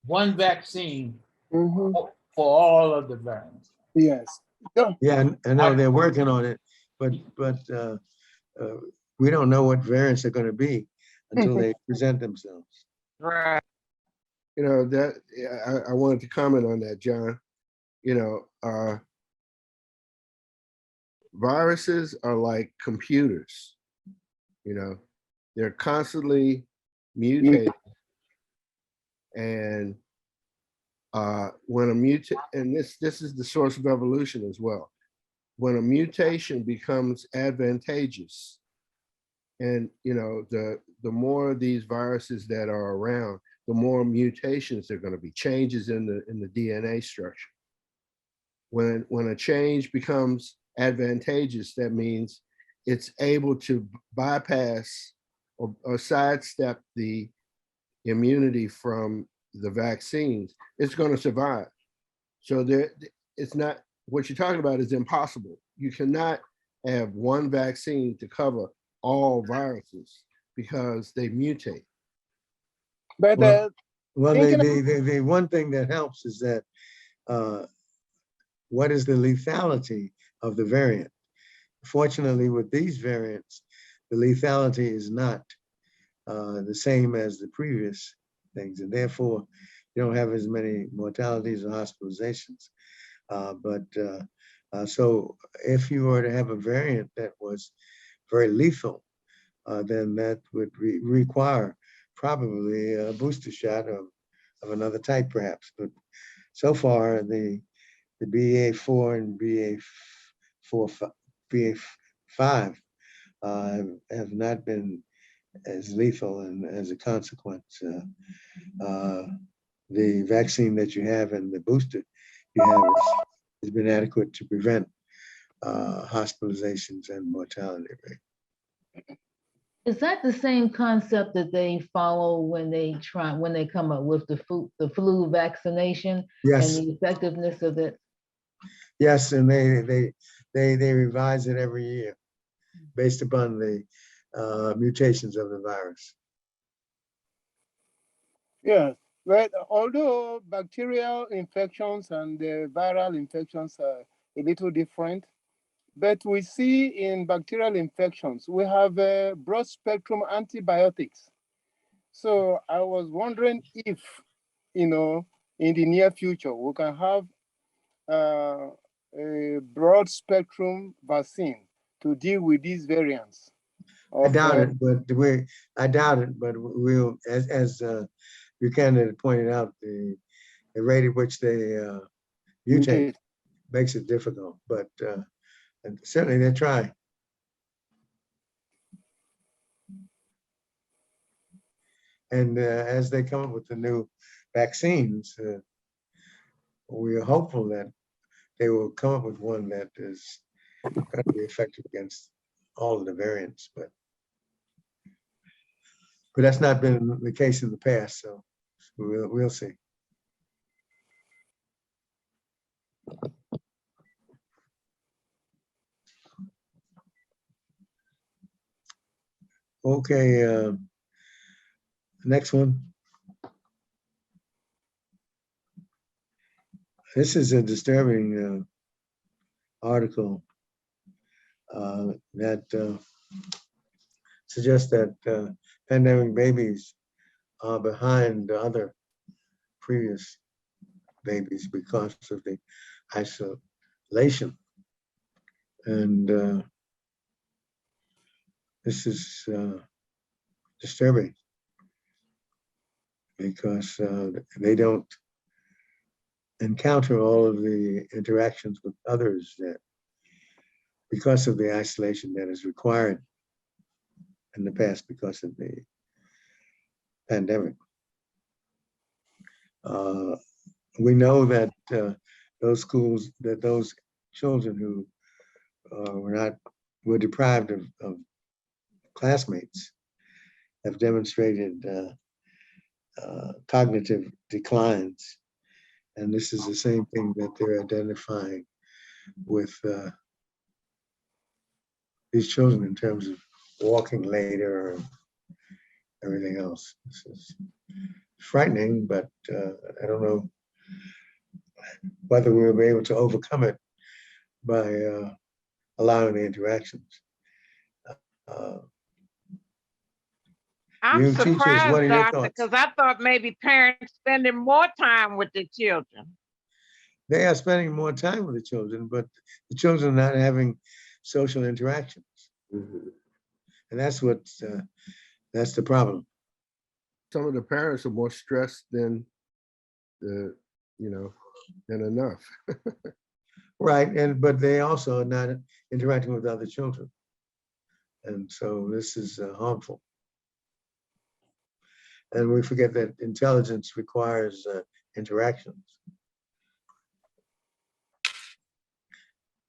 One vaccine Mm-hmm. for all of the variants. Yes. Yeah, I know they're working on it, but we don't know what variants are going to be until they present themselves. Right. You know, that I wanted to comment on that, John. You know, viruses are like computers. You know, they're constantly mutating, and when a and this is the source of evolution as well. When a mutation becomes advantageous, and you know, the more of these viruses that are around, the more mutations there are going to be, changes in the DNA structure. When a change becomes advantageous, that means it's able to bypass or sidestep the immunity from the vaccines, it's going to survive. So it's not, what you're talking about is impossible. You cannot have one vaccine to cover all viruses because they mutate. But Well, thinking the one thing that helps is that what is the lethality of the variant? Fortunately, with these variants, the lethality is not the same as the previous things, and therefore you don't have as many mortalities or hospitalizations. So if you were to have a variant that was very lethal, then that would require probably a booster shot of another type, perhaps. But so far, the BA4 and BA5 have not been as lethal, and as a consequence, the vaccine that you have and the booster you have has been adequate to prevent hospitalizations and mortality rate. Is that the same concept that they follow when they come up with the flu vaccination? Yes. And the effectiveness of it? Yes, and they revise it every year based upon the mutations of the virus. Yeah, but although bacterial infections and the viral infections are a little different, but we see in bacterial infections, we have broad spectrum antibiotics. So I was wondering if, in the near future, we can have a broad spectrum vaccine to deal with these variants. I doubt it, but we'll, as Buchanan pointed out, the rate at which they mutate makes it difficult, but and certainly they're trying. And as they come up with the new vaccines, we are hopeful that they will come up with one that is going to be effective against all of the variants, but that's not been the case in the past, so we'll see. Okay, next one. This is a disturbing article that suggests that pandemic babies are behind other previous babies because of the isolation. And this is disturbing because they don't encounter all of the interactions with others that, because of the isolation that is required in the past because of the pandemic. We know that those children who were deprived of classmates have demonstrated cognitive declines. And this is the same thing that they're identifying with these children in terms of walking later and everything else. This is frightening, but I don't know whether we'll be able to overcome it by allowing the interactions. Uh, I'm you teachers, what surprised, are your doctor, thoughts? because I thought maybe parents spending more time with their children. They are spending more time with the children, but the children are not having social interactions. Mhm. And that's that's the problem. Some of the parents are more stressed than the, you know, than enough. Right, but they also are not interacting with other children. And so this is harmful. And we forget that intelligence requires interactions.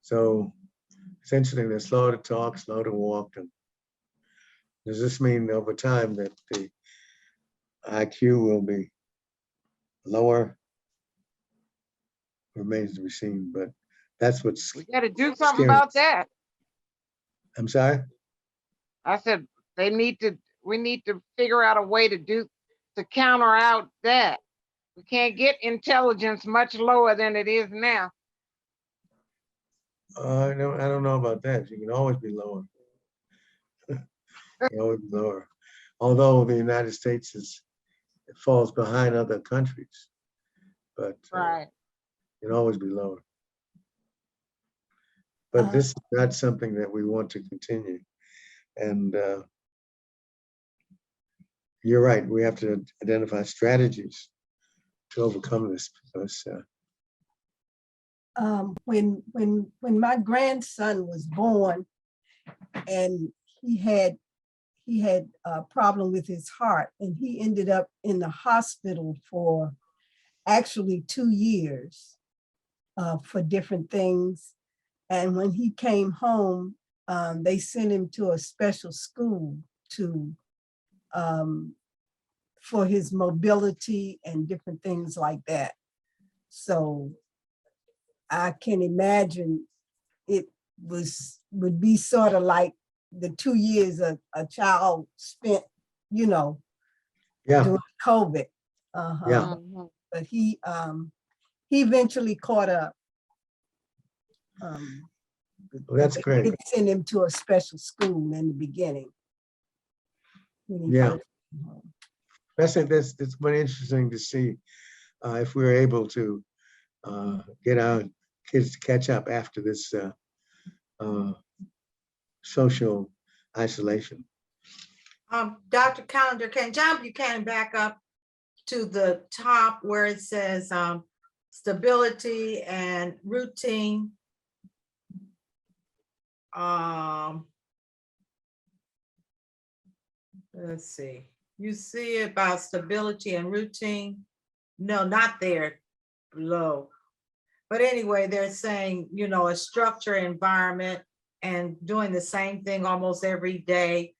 So it's interesting, they're slow to talk, slow to walk. And does this mean over time that the IQ will be lower? Remains to be seen, but that's what's We got to do something scary. about that. I'm sorry? I said we need to figure out a way to counter out that. We can't get intelligence much lower than it is now. I don't know about that. You can always be lower. You can always be lower. Although the United States it falls behind other countries, but Right. it can always be lower. But this is not something that we want to continue. And you're right, we have to identify strategies to overcome this because when my grandson was born and he had a problem with his heart and he ended up in the hospital for actually 2 years for different things. And when he came home, they sent him to a special school for his mobility and different things like that. So I can imagine it would be sort of like the 2 years a child spent, yeah, during COVID. yeah, Mhm. But he eventually caught up. that's They great. did send him to a special school in the beginning. when he Yeah. first came home. That's very interesting to see if we're able to get our kids to catch up after this social isolation. Dr. Calendar, can John Buchanan back up to the top where it says stability and routine? Let's see. You see about stability and routine? No, not there, below. But anyway, they're saying, a structure environment and doing the same thing almost every day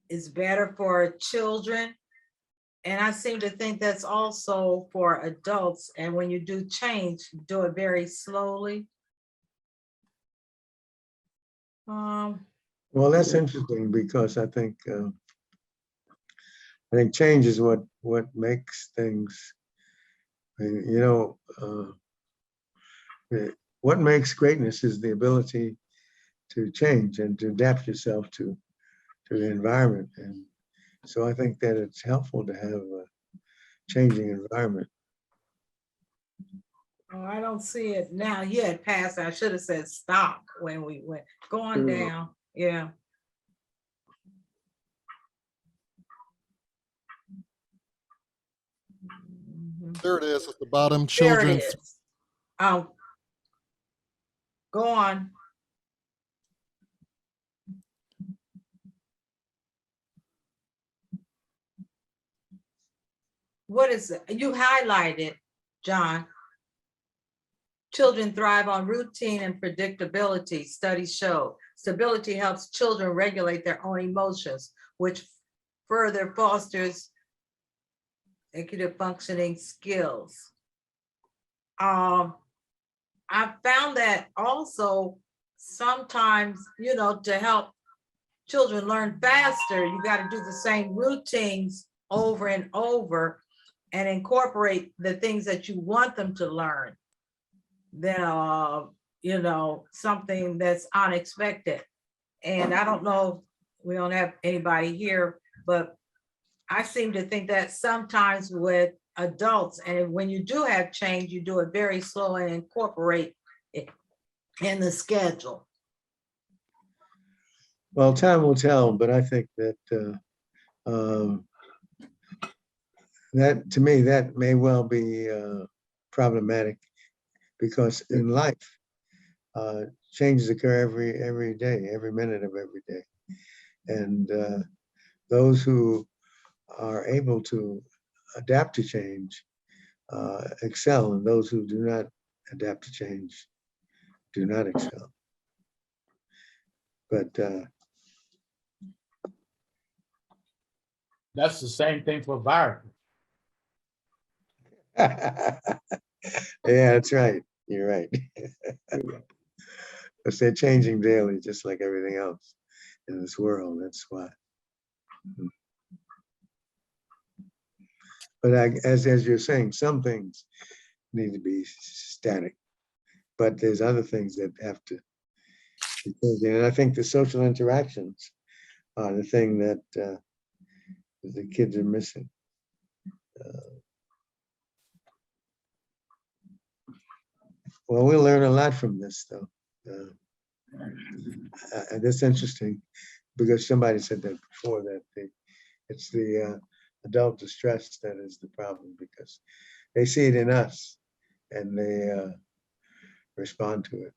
is better for children. And I seem to think that's also for adults. And when you do change, do it very slowly. Well, that's interesting because I think change is what makes things. What makes greatness is the ability to change and to adapt yourself to the environment. And so I think that it's helpful to have a changing environment. Oh, I don't see it now. He had passed. I should have said stop when we went. Going down. Yeah. There it is at the bottom, There children. it is. Go on. What is it? You highlighted, John. Children thrive on routine and predictability, studies show. Stability helps children regulate their own emotions, which further fosters executive functioning skills. I found that also sometimes, to help children learn faster, you got to do the same routines over and over and incorporate the things that you want them to learn. Then you know, something that's unexpected. And I don't know, we don't have anybody here, but I seem to think that sometimes with adults, and when you do have change, you do it very slow and incorporate it in the schedule. Well, time will tell, but I think that that to me, that may well be problematic, because in life, changes occur every day, every minute of every day. And those who are able to adapt to change excel, and those who do not adapt to change do not excel. But That's the same thing for viruses. yeah, that's right. You're right. Because they're changing daily, just like everything else in this world. That's why. But as you're saying, some things need to be static, but there's other things that have to be changing. And I think the social interactions are the thing that the kids are missing. Well, we'll learn a lot from this, though. That's interesting, because somebody said that before, that it's the adult distress that is the problem, because they see it in us and they respond to it.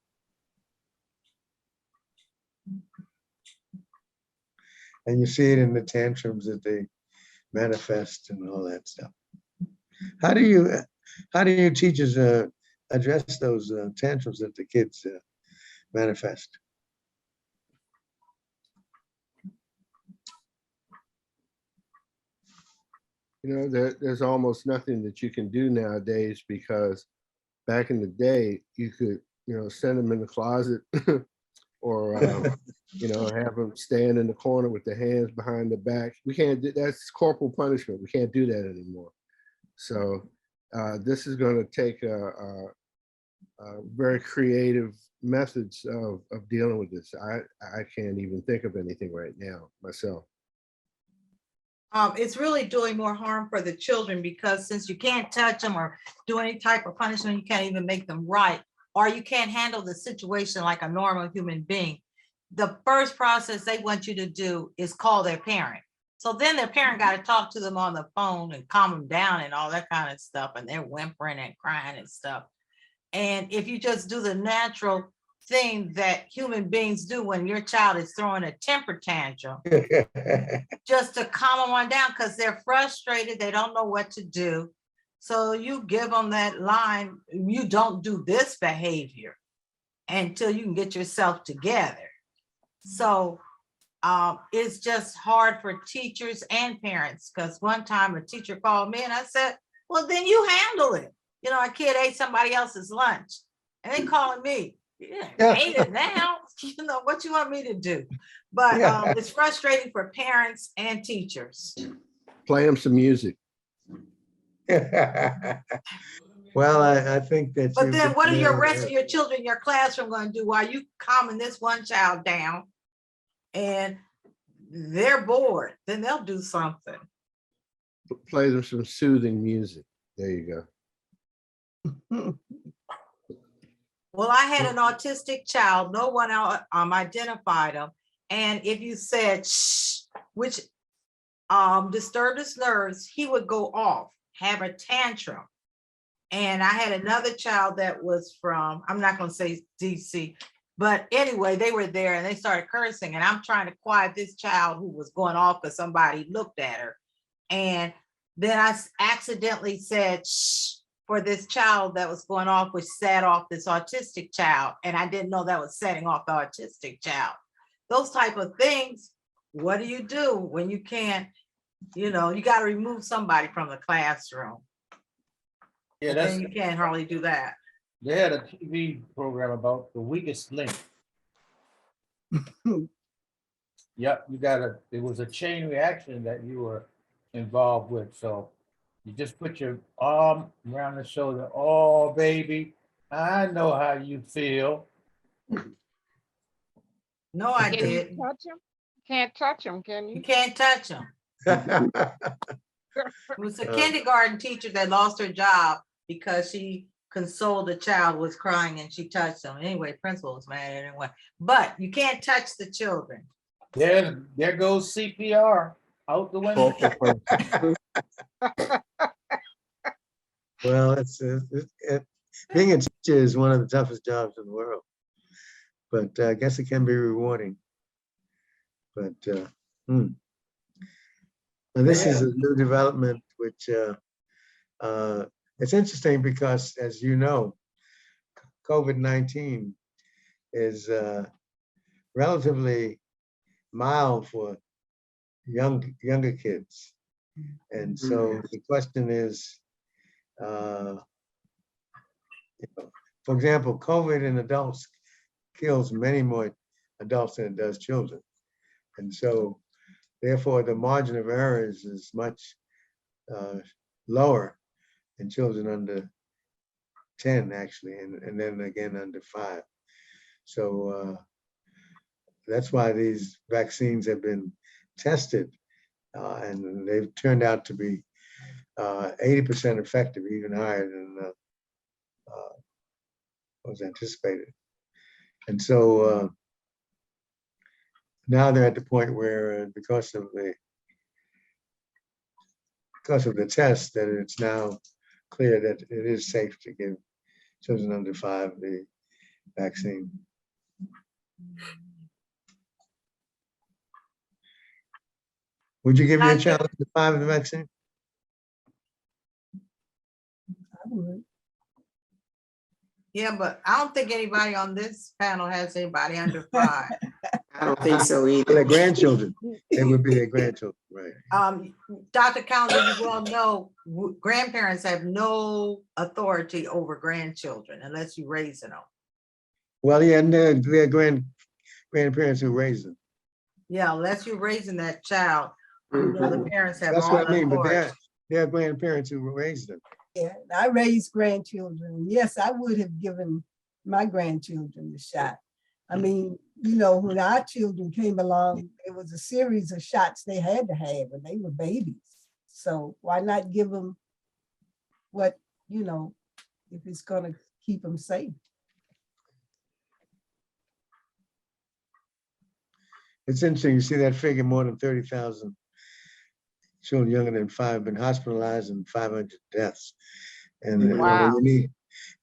And you see it in the tantrums that they manifest and all that stuff. How do you teachers address those tantrums that the kids manifest? You know, there's almost nothing that you can do nowadays, because back in the day, you could, you know, send them in the closet or, you know, have them stand in the corner with their hands behind the back. We can't do, that's corporal punishment. We can't do that anymore. So this is going to take very creative methods of dealing with this. I can't even think of anything right now myself. It's really doing more harm for the children, because since you can't touch them or do any type of punishment, you can't even make them right, or you can't handle the situation like a normal human being. The first process they want you to do is call their parent. So then their parent got to talk to them on the phone and calm them down and all that kind of stuff. And they're whimpering and crying and stuff. And if you just do the natural thing that human beings do when your child is throwing a temper tantrum, just to calm them on down, because they're frustrated, they don't know what to do. So you give them that line, you don't do this behavior until you can get yourself together. So it's just hard for teachers and parents, because one time a teacher called me and I said, well, then you handle it. You know, a kid ate somebody else's lunch and they calling me. Yeah, ate it now. You know, what you want me to do? But it's frustrating for parents and teachers. Play them some music. Well, I think that. But then what are your rest of your children in your classroom going to do while you calming this one child down and they're bored? Then they'll do something. Play them some soothing music. There you go. Well, I had an autistic child. No one identified him. And if you said shh, which disturbed his nerves, he would go off, have a tantrum. And I had another child that was from, I'm not going to say DC, but anyway, they were there and they started cursing. And I'm trying to quiet this child who was going off because somebody looked at her. And then I accidentally said shh for this child that was going off, which set off this autistic child. And I didn't know that was setting off the autistic child. Those type of things, what do you do when you can't, you know, you got to remove somebody from the classroom. Yeah, then you can't hardly do that. They had a TV program about the weakest link. Yep, it was a chain reaction that you were involved with. So you just put your arm around the shoulder. Oh, baby, I know how you feel. No, I Can you didn't. touch them? Can't touch them, can You you? can't touch them. It was a Uh. kindergarten teacher that lost her job because she consoled a child who was crying and she touched them. Anyway, principal was mad anyway. But you can't touch the children. There goes CPR out the window. Well, being a teacher is one of the toughest jobs in the world, but I guess it can be rewarding. But and this is a new development, which it's interesting because, as you know, COVID-19 is relatively mild for younger kids, and so the question is, for example, COVID in adults kills many more adults than it does children, and so therefore the margin of error is much lower in children under 10 actually, and then again under 5. So that's why these vaccines have been tested, and they've turned out to be 80% effective, even higher than was anticipated. And so now they're at the point where, because of the test, that it's now clear that it is safe to give children under 5 the vaccine. Would you give your child under 5 the vaccine? I would. Yeah, but I don't think anybody on this panel has anybody under 5. I don't think so Their either. grandchildren. It would be their grandchildren, right? Dr. Calendar, you well know grandparents have no authority over grandchildren unless you raising them. Well, yeah, and their grandparents who raised them. Yeah, unless you're raising that child, you know, the parents have That's all what I the mean, but authority. they're grandparents who raised them. Yeah, I raised grandchildren. Yes, I would have given my grandchildren the shot. I mean, you know, when our children came along, it was a series of shots they had to have, and they were babies. So why not give them what, you know, if it's gonna keep them safe? It's interesting, you see that figure, more than 30,000 children younger than 5 have been hospitalized and 500 deaths. And Wow.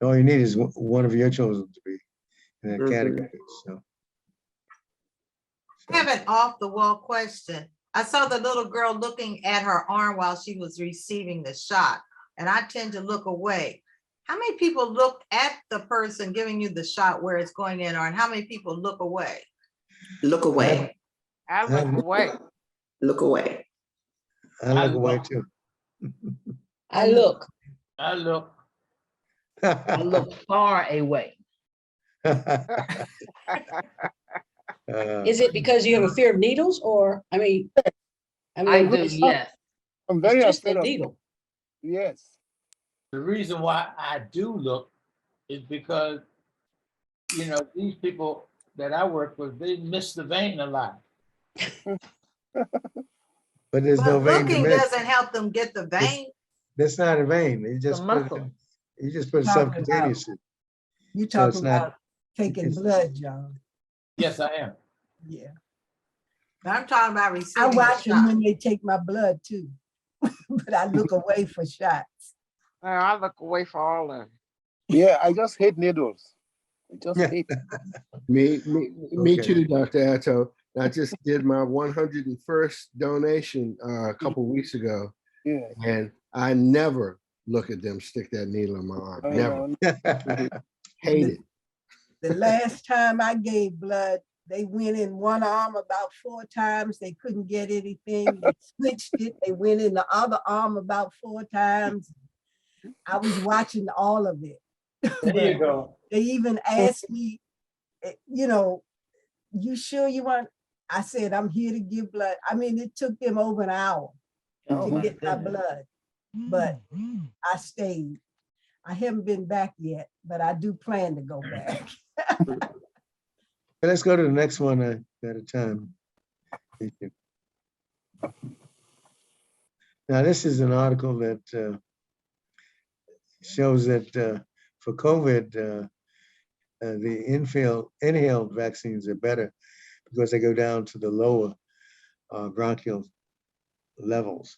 all you need is one of your children to be in that category. So. I have an off the wall question. I saw the little girl looking at her arm while she was receiving the shot, and I tend to look away. How many people look at the person giving you the shot where it's going in, or how many people look away? Look away. I look away. Look away. I look away too. I look. I look. I look far away. Is it because you have a fear of needles, or I mean, I do, it's yes. I'm very just afraid a of needle. Yes. The reason why I do look is because, you know, these people that I work with, they miss the vein a lot. But there's no But vein to looking miss. doesn't help them get the vein. That's not a vein. You just put it, muscle. you just put Talking subcutaneously. You So it's talking not- about taking it's- blood, John? Yes, I am. Yeah, I'm talking about I receiving the watch them shot. when they take my blood too, but I look away for shots. I look away for all of them. Yeah, I just hate needles. I just hate. Me Okay. too, Dr. Atto. I just did my 101st donation a couple weeks ago, Yeah. and I never look at them stick that needle in my arm. I Never. know. Hate it. The last time I gave blood, they went in one arm about 4 times. They couldn't get anything. They switched it. They went in the other arm about 4 times. I was watching all of it. There you go. They even asked me, you know, you sure you want? I said, I'm here to give blood. I mean, it took them over an hour Oh, to my get my goodness. blood, but I stayed. I haven't been back yet, but I do plan to go back. Let's go to the next one at a time. Thank you. Now, this is an article that shows that for COVID, the inhaled vaccines are better because they go down to the lower bronchial levels,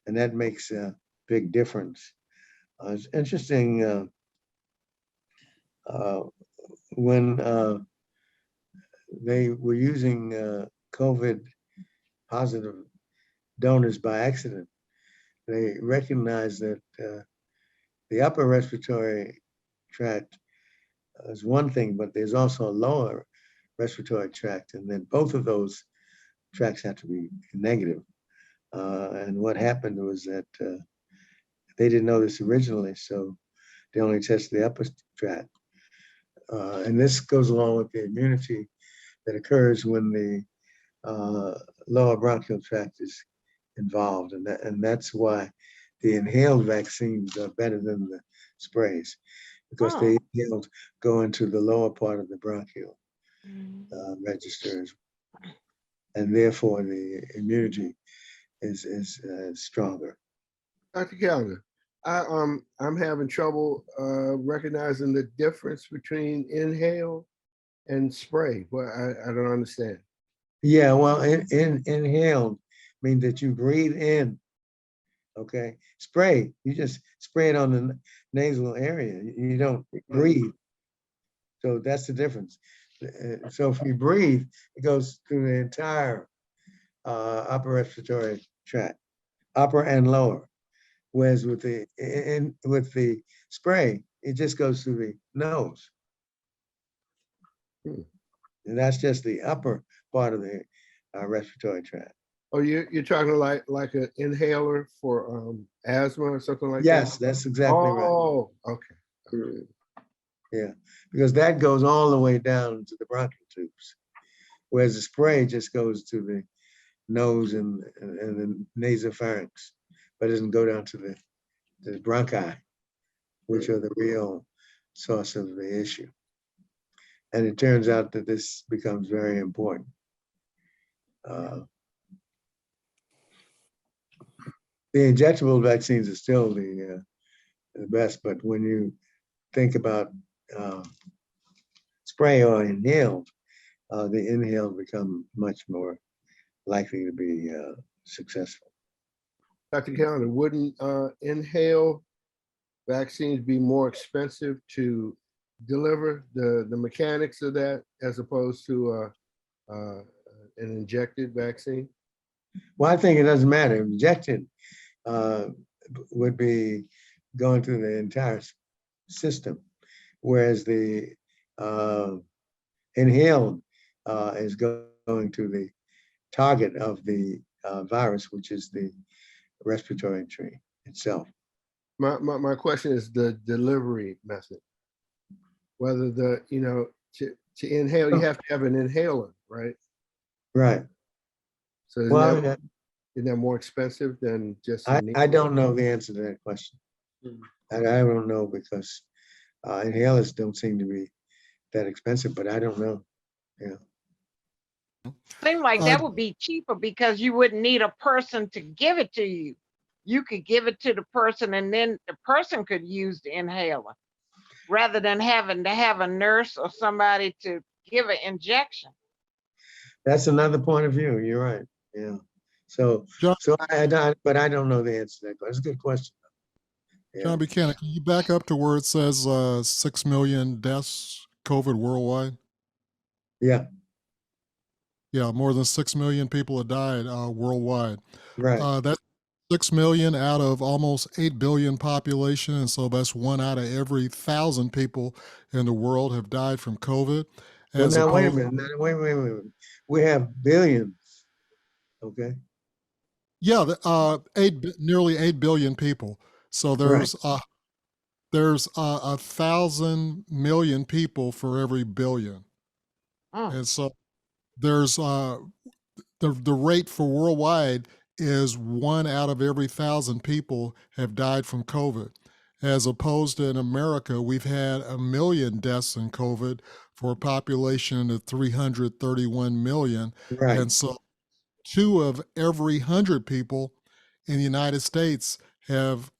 and that makes a big difference. It's interesting when they were using COVID positive donors by accident, they recognized that the upper respiratory tract is one thing, but there's also a lower respiratory tract, and then both of those tracts have to be negative. And what happened was that they didn't know this originally, so they only tested the upper tract. And this goes along with the immunity that occurs when the lower bronchial tract is involved, and that's why the inhaled vaccines are better than the sprays, because the inhaled go into the lower part of the bronchial registers, and therefore the immunity is stronger. Dr. Calendar, I'm having trouble recognizing the difference between inhale and spray. Well, I don't understand. Yeah, well, inhaled means that you breathe in. Okay, spray, you just spray it on the nasal area. You don't breathe. So that's the difference. So if you breathe, it goes through the entire upper respiratory tract, upper and lower. Whereas with the spray, it just goes through the nose. And that's just the upper part of the respiratory tract. Oh, you're talking like an inhaler for asthma or something like that? Yes, that's exactly right. Oh, okay. Yeah, because that goes all the way down to the bronchial tubes, whereas the spray just goes to the nose and the nasopharynx, but it doesn't go down to the bronchi, which are the real source of the issue. And it turns out that this becomes very important. The injectable vaccines are still the best, but when you think about spray or inhaled, the inhaled become much more likely to be successful. Dr. Calendar, wouldn't inhale vaccines be more expensive to deliver, the mechanics of that, as opposed to an injected vaccine? Well, I think it doesn't matter. Injected would be going through the entire system, whereas the inhaled is going to the target of the virus, which is the respiratory tree itself. My question is the delivery method. Whether to inhale, you have to have an inhaler, right? Right. So isn't that more expensive than just? I don't know the answer to that question. I don't know, because inhalers don't seem to be that expensive, but I don't know. Yeah. Seems like that would be cheaper because you wouldn't need a person to give it to you. You could give it to the person and then the person could use the inhaler rather than having to have a nurse or somebody to give an injection. That's another point of view. You're right. Yeah. So I don't know the answer to that question. It's a good question. Yeah. John Buchanan, can you back up to where it says 6 million deaths COVID worldwide? Yeah. Yeah, more than 6 million people have died worldwide. Right. That's 6 million out of almost 8 billion population. And so that's 1 out of every 1,000 people in the world have died from COVID. Well, now, wait a minute. Now, wait. We have billions. Okay. Yeah, nearly 8 billion people. So there's there's 1,000 million people for every billion. And so there's the rate for worldwide is 1 out of every 1,000 people have died from COVID, as opposed to in America, we've had 1 million deaths in COVID, for a population of 331 million. Right. And so 2 of every 100 people in the United States have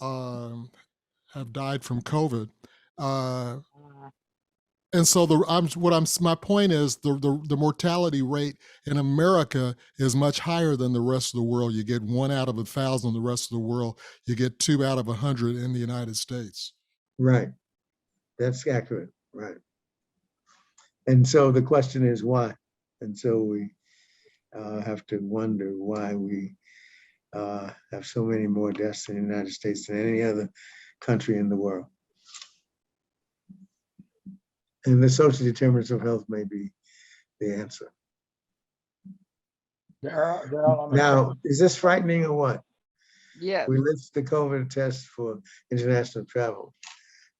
died from COVID. And so my point is the mortality rate in America is much higher than the rest of the world. You get 1 out of 1,000 in the rest of the world. You get 2 out of 100 in the United States. Right. That's accurate. Right. And so the question is why? And so we have to wonder why we have so many more deaths in the United States than any other country in the world. And the social determinants of health may be the answer. Now, is this frightening or what? Yes. We lift the COVID test for international travel.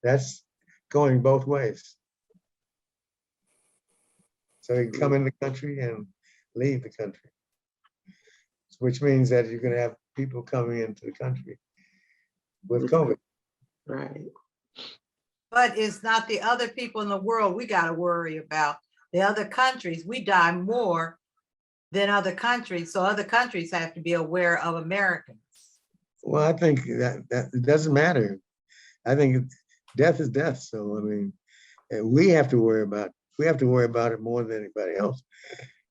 That's going both ways. So you can come in the country and leave the country, which means that you're going to have people coming into the country with COVID. Right. But it's not the other people in the world we got to worry about. The other countries, we die more than other countries. So other countries have to be aware of Americans. Well, I think that it doesn't matter. I think death is death. So, I mean, we have to worry about it more than anybody else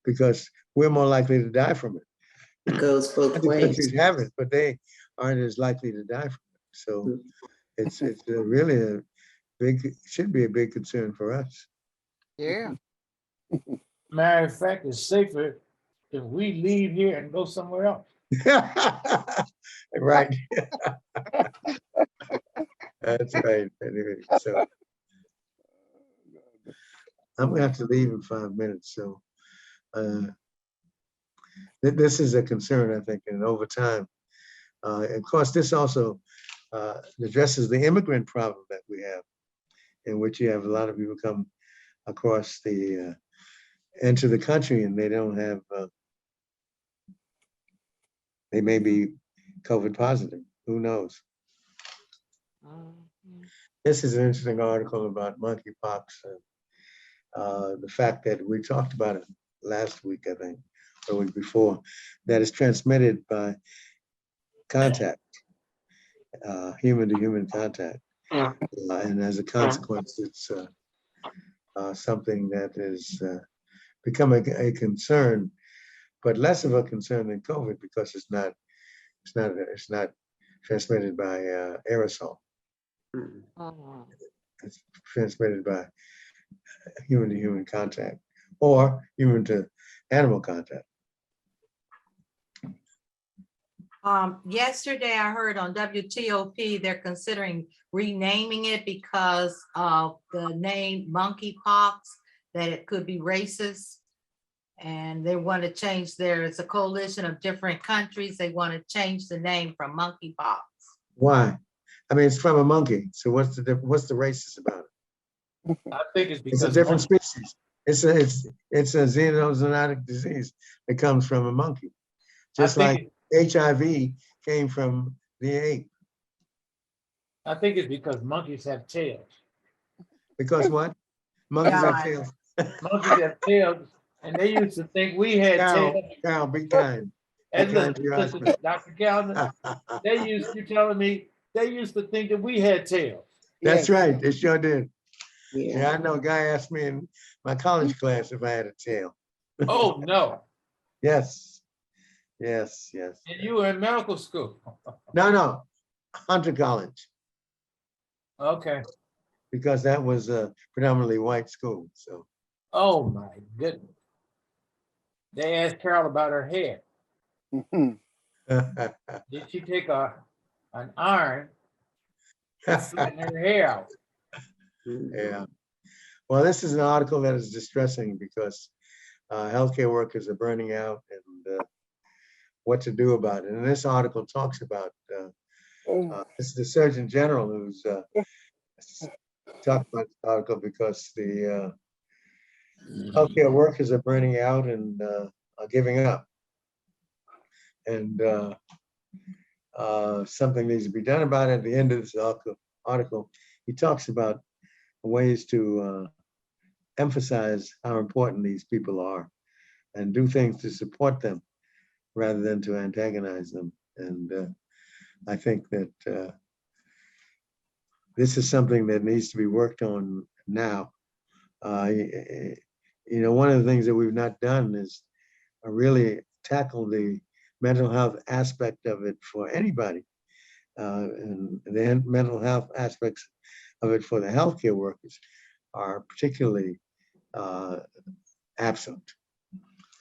because we're more likely to die from it. It goes both Other ways. countries have it, but they aren't as likely to die from it. So it's really should be a big concern for us. Yeah. Matter of fact, it's safer if we leave here and go somewhere else. Right. That's right. Anyway, so I'm gonna have to leave in 5 minutes. So this is a concern, I think, and over time. Of course, this also addresses the immigrant problem that we have, in which you have a lot of people come across into the country and they don't have, they may be COVID positive, who knows? This is an interesting article about monkeypox and the fact that we talked about it last week, I think, or the week before, that is transmitted by contact, human to human contact. And as a consequence, it's something that has become a concern, but less of a concern than COVID because it's not transmitted by aerosol. It's transmitted by human to human contact or human to animal contact. Yesterday, I heard on WTOP, they're considering renaming it because of the name monkeypox, that it could be racist. And they want to change it's a coalition of different countries. They want to change the name from monkeypox. Why? I mean, it's from a monkey. So what's the racist about it? I think it's because It's a different species. It's a zoonotic disease that comes from a monkey. Just like HIV came from the ape. I think it's because monkeys have tails. Because what? Monkeys have tails. Monkeys have tails, and they used to think we had tails. Carol, be kind. And listen, Dr. Calvin, you're telling me they used to think that we had tails. That's right. They sure did. Yeah. Yeah, I know a guy asked me in my college class if I had a tail. Oh, no. Yes. And you were in medical school. No, Hunter College. Okay. Because that was a predominantly white school. So. Oh my goodness. They asked Carol about her hair. Did she take an iron and flatten her hair out? Yeah. Well, this is an article that is distressing because healthcare workers are burning out and what to do about it. And this article talks about, this is the Surgeon General who's talked about this article because the healthcare workers are burning out and are giving up. And something needs to be done about it. At the end of this article, he talks about ways to emphasize how important these people are and do things to support them rather than to antagonize them. And I think that this is something that needs to be worked on now. One of the things that we've not done is really tackle the mental health aspect of it for anybody, and the mental health aspects of it for the healthcare workers are particularly absent.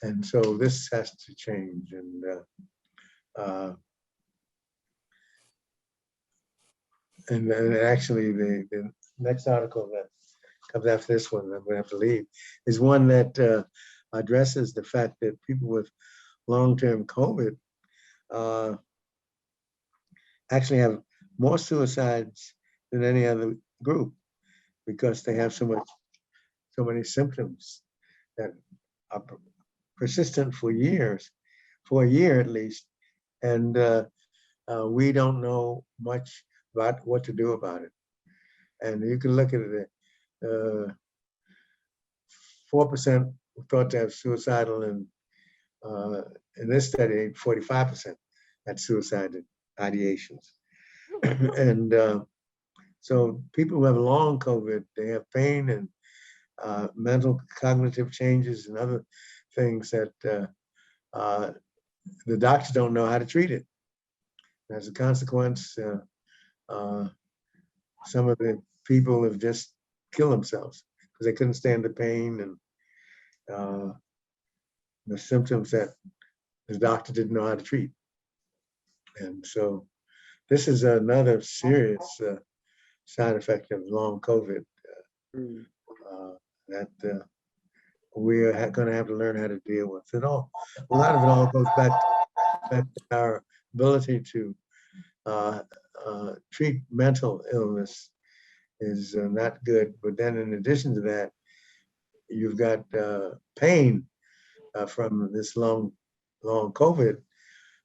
And so this has to change. And actually, the next article that comes after this one, I'm going to have to leave, is one that addresses the fact that people with long-term COVID actually have more suicides than any other group because they have so many symptoms that are persistent for years, for a year at least, and we don't know much about what to do about it. And you can look at it, 4% thought to have suicidal, and in this study, 45% had suicide ideations. And so people who have long COVID, they have pain and mental cognitive changes and other things that the doctors don't know how to treat it. As a consequence, some of the people have just killed themselves because they couldn't stand the pain and the symptoms that the doctor didn't know how to treat. And so this is another serious side effect of long COVID that we are going to have to learn how to deal with. A lot of it all goes back to our ability to treat mental illness is not good. But then in addition to that, you've got pain from this long COVID,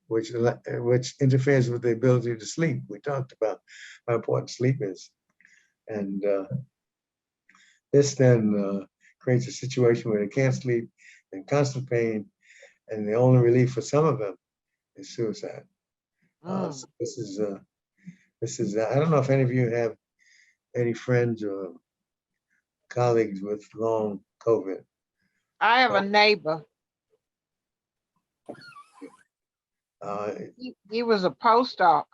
which interferes with the ability to sleep. We talked about how important sleep is. And this then creates a situation where they can't sleep, in constant pain, and the only relief for some of them is suicide. So this is I don't know if any of you have any friends or colleagues with long COVID. I have a neighbor. He was a postal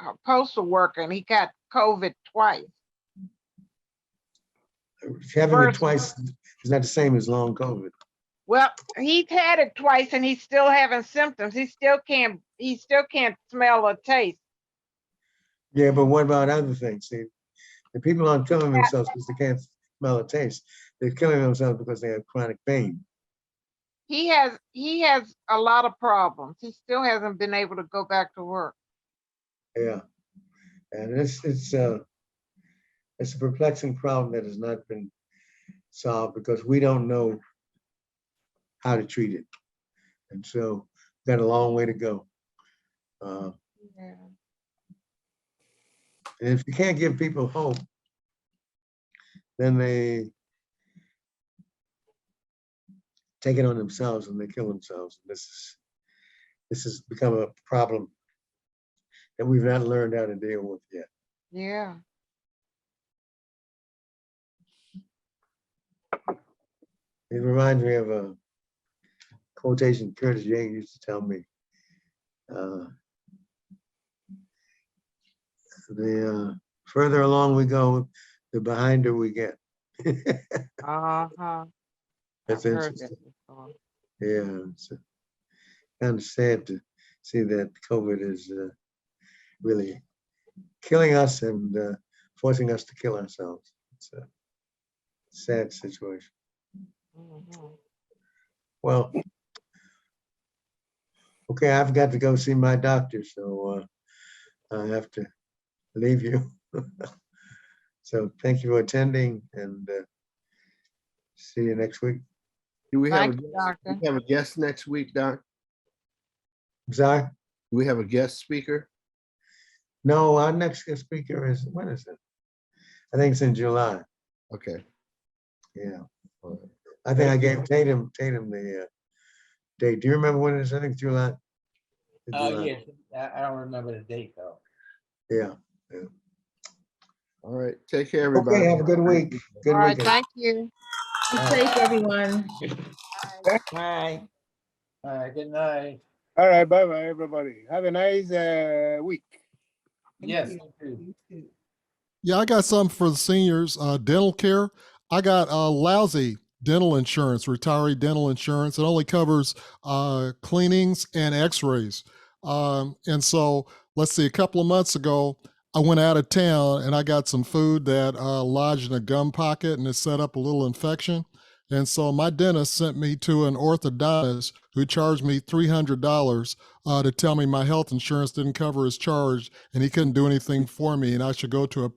worker, and he got COVID twice. Having it First- twice is not the same as long COVID. Well, he's had it twice, and he's still having symptoms. He still can't smell or taste. Yeah, but what about other things? See, the people aren't killing themselves because they can't smell or taste. They're killing themselves because they have chronic pain. He has a lot of problems. He still hasn't been able to go back to work. Yeah, and it's a perplexing problem that has not been solved because we don't know how to treat it, and so we've got a long way to go. Yeah. And if you can't give people hope, then they take it on themselves and they kill themselves. This has become a problem that we've not learned how to deal with yet. Yeah. It reminds me of a quotation Curtis Yang used to tell me. The further along we go, the behinder we get. Uh-huh. That's I've heard interesting. that before. Yeah, it's kind of sad to see that COVID is really killing us and forcing us to kill ourselves. It's a sad situation. Mhm. Well, okay, I've got to go see my doctor, so I have to leave you. So thank you for attending, and see you next week. Do we have Thank you, doctor. a guest next week, Doc? I'm sorry? Do we have a guest speaker? No, our next guest speaker is, when is it? I think it's in July. Okay. Yeah. All right. I think I gave Tatum the date. Do you remember when it is? I think July. Yes, I don't remember the date though. Yeah. All right. Take care, everybody. Okay, have a good week. Good All right, weekend. thank you. Be safe, everyone. Bye. All right, good night. All right, bye-bye, everybody. Have a nice week. Yes, you. me too. You too. Yeah, I got something for the seniors. Dental care. I got lousy dental insurance, retiree dental insurance. It only covers cleanings and x-rays. And so, let's see, a couple of months ago, I went out of town and I got some food that lodged in a gum pocket and it set up a little infection. And so my dentist sent me to an orthodontist who charged me $300 to tell me my health insurance didn't cover his charge and he couldn't do anything for me and I should go to a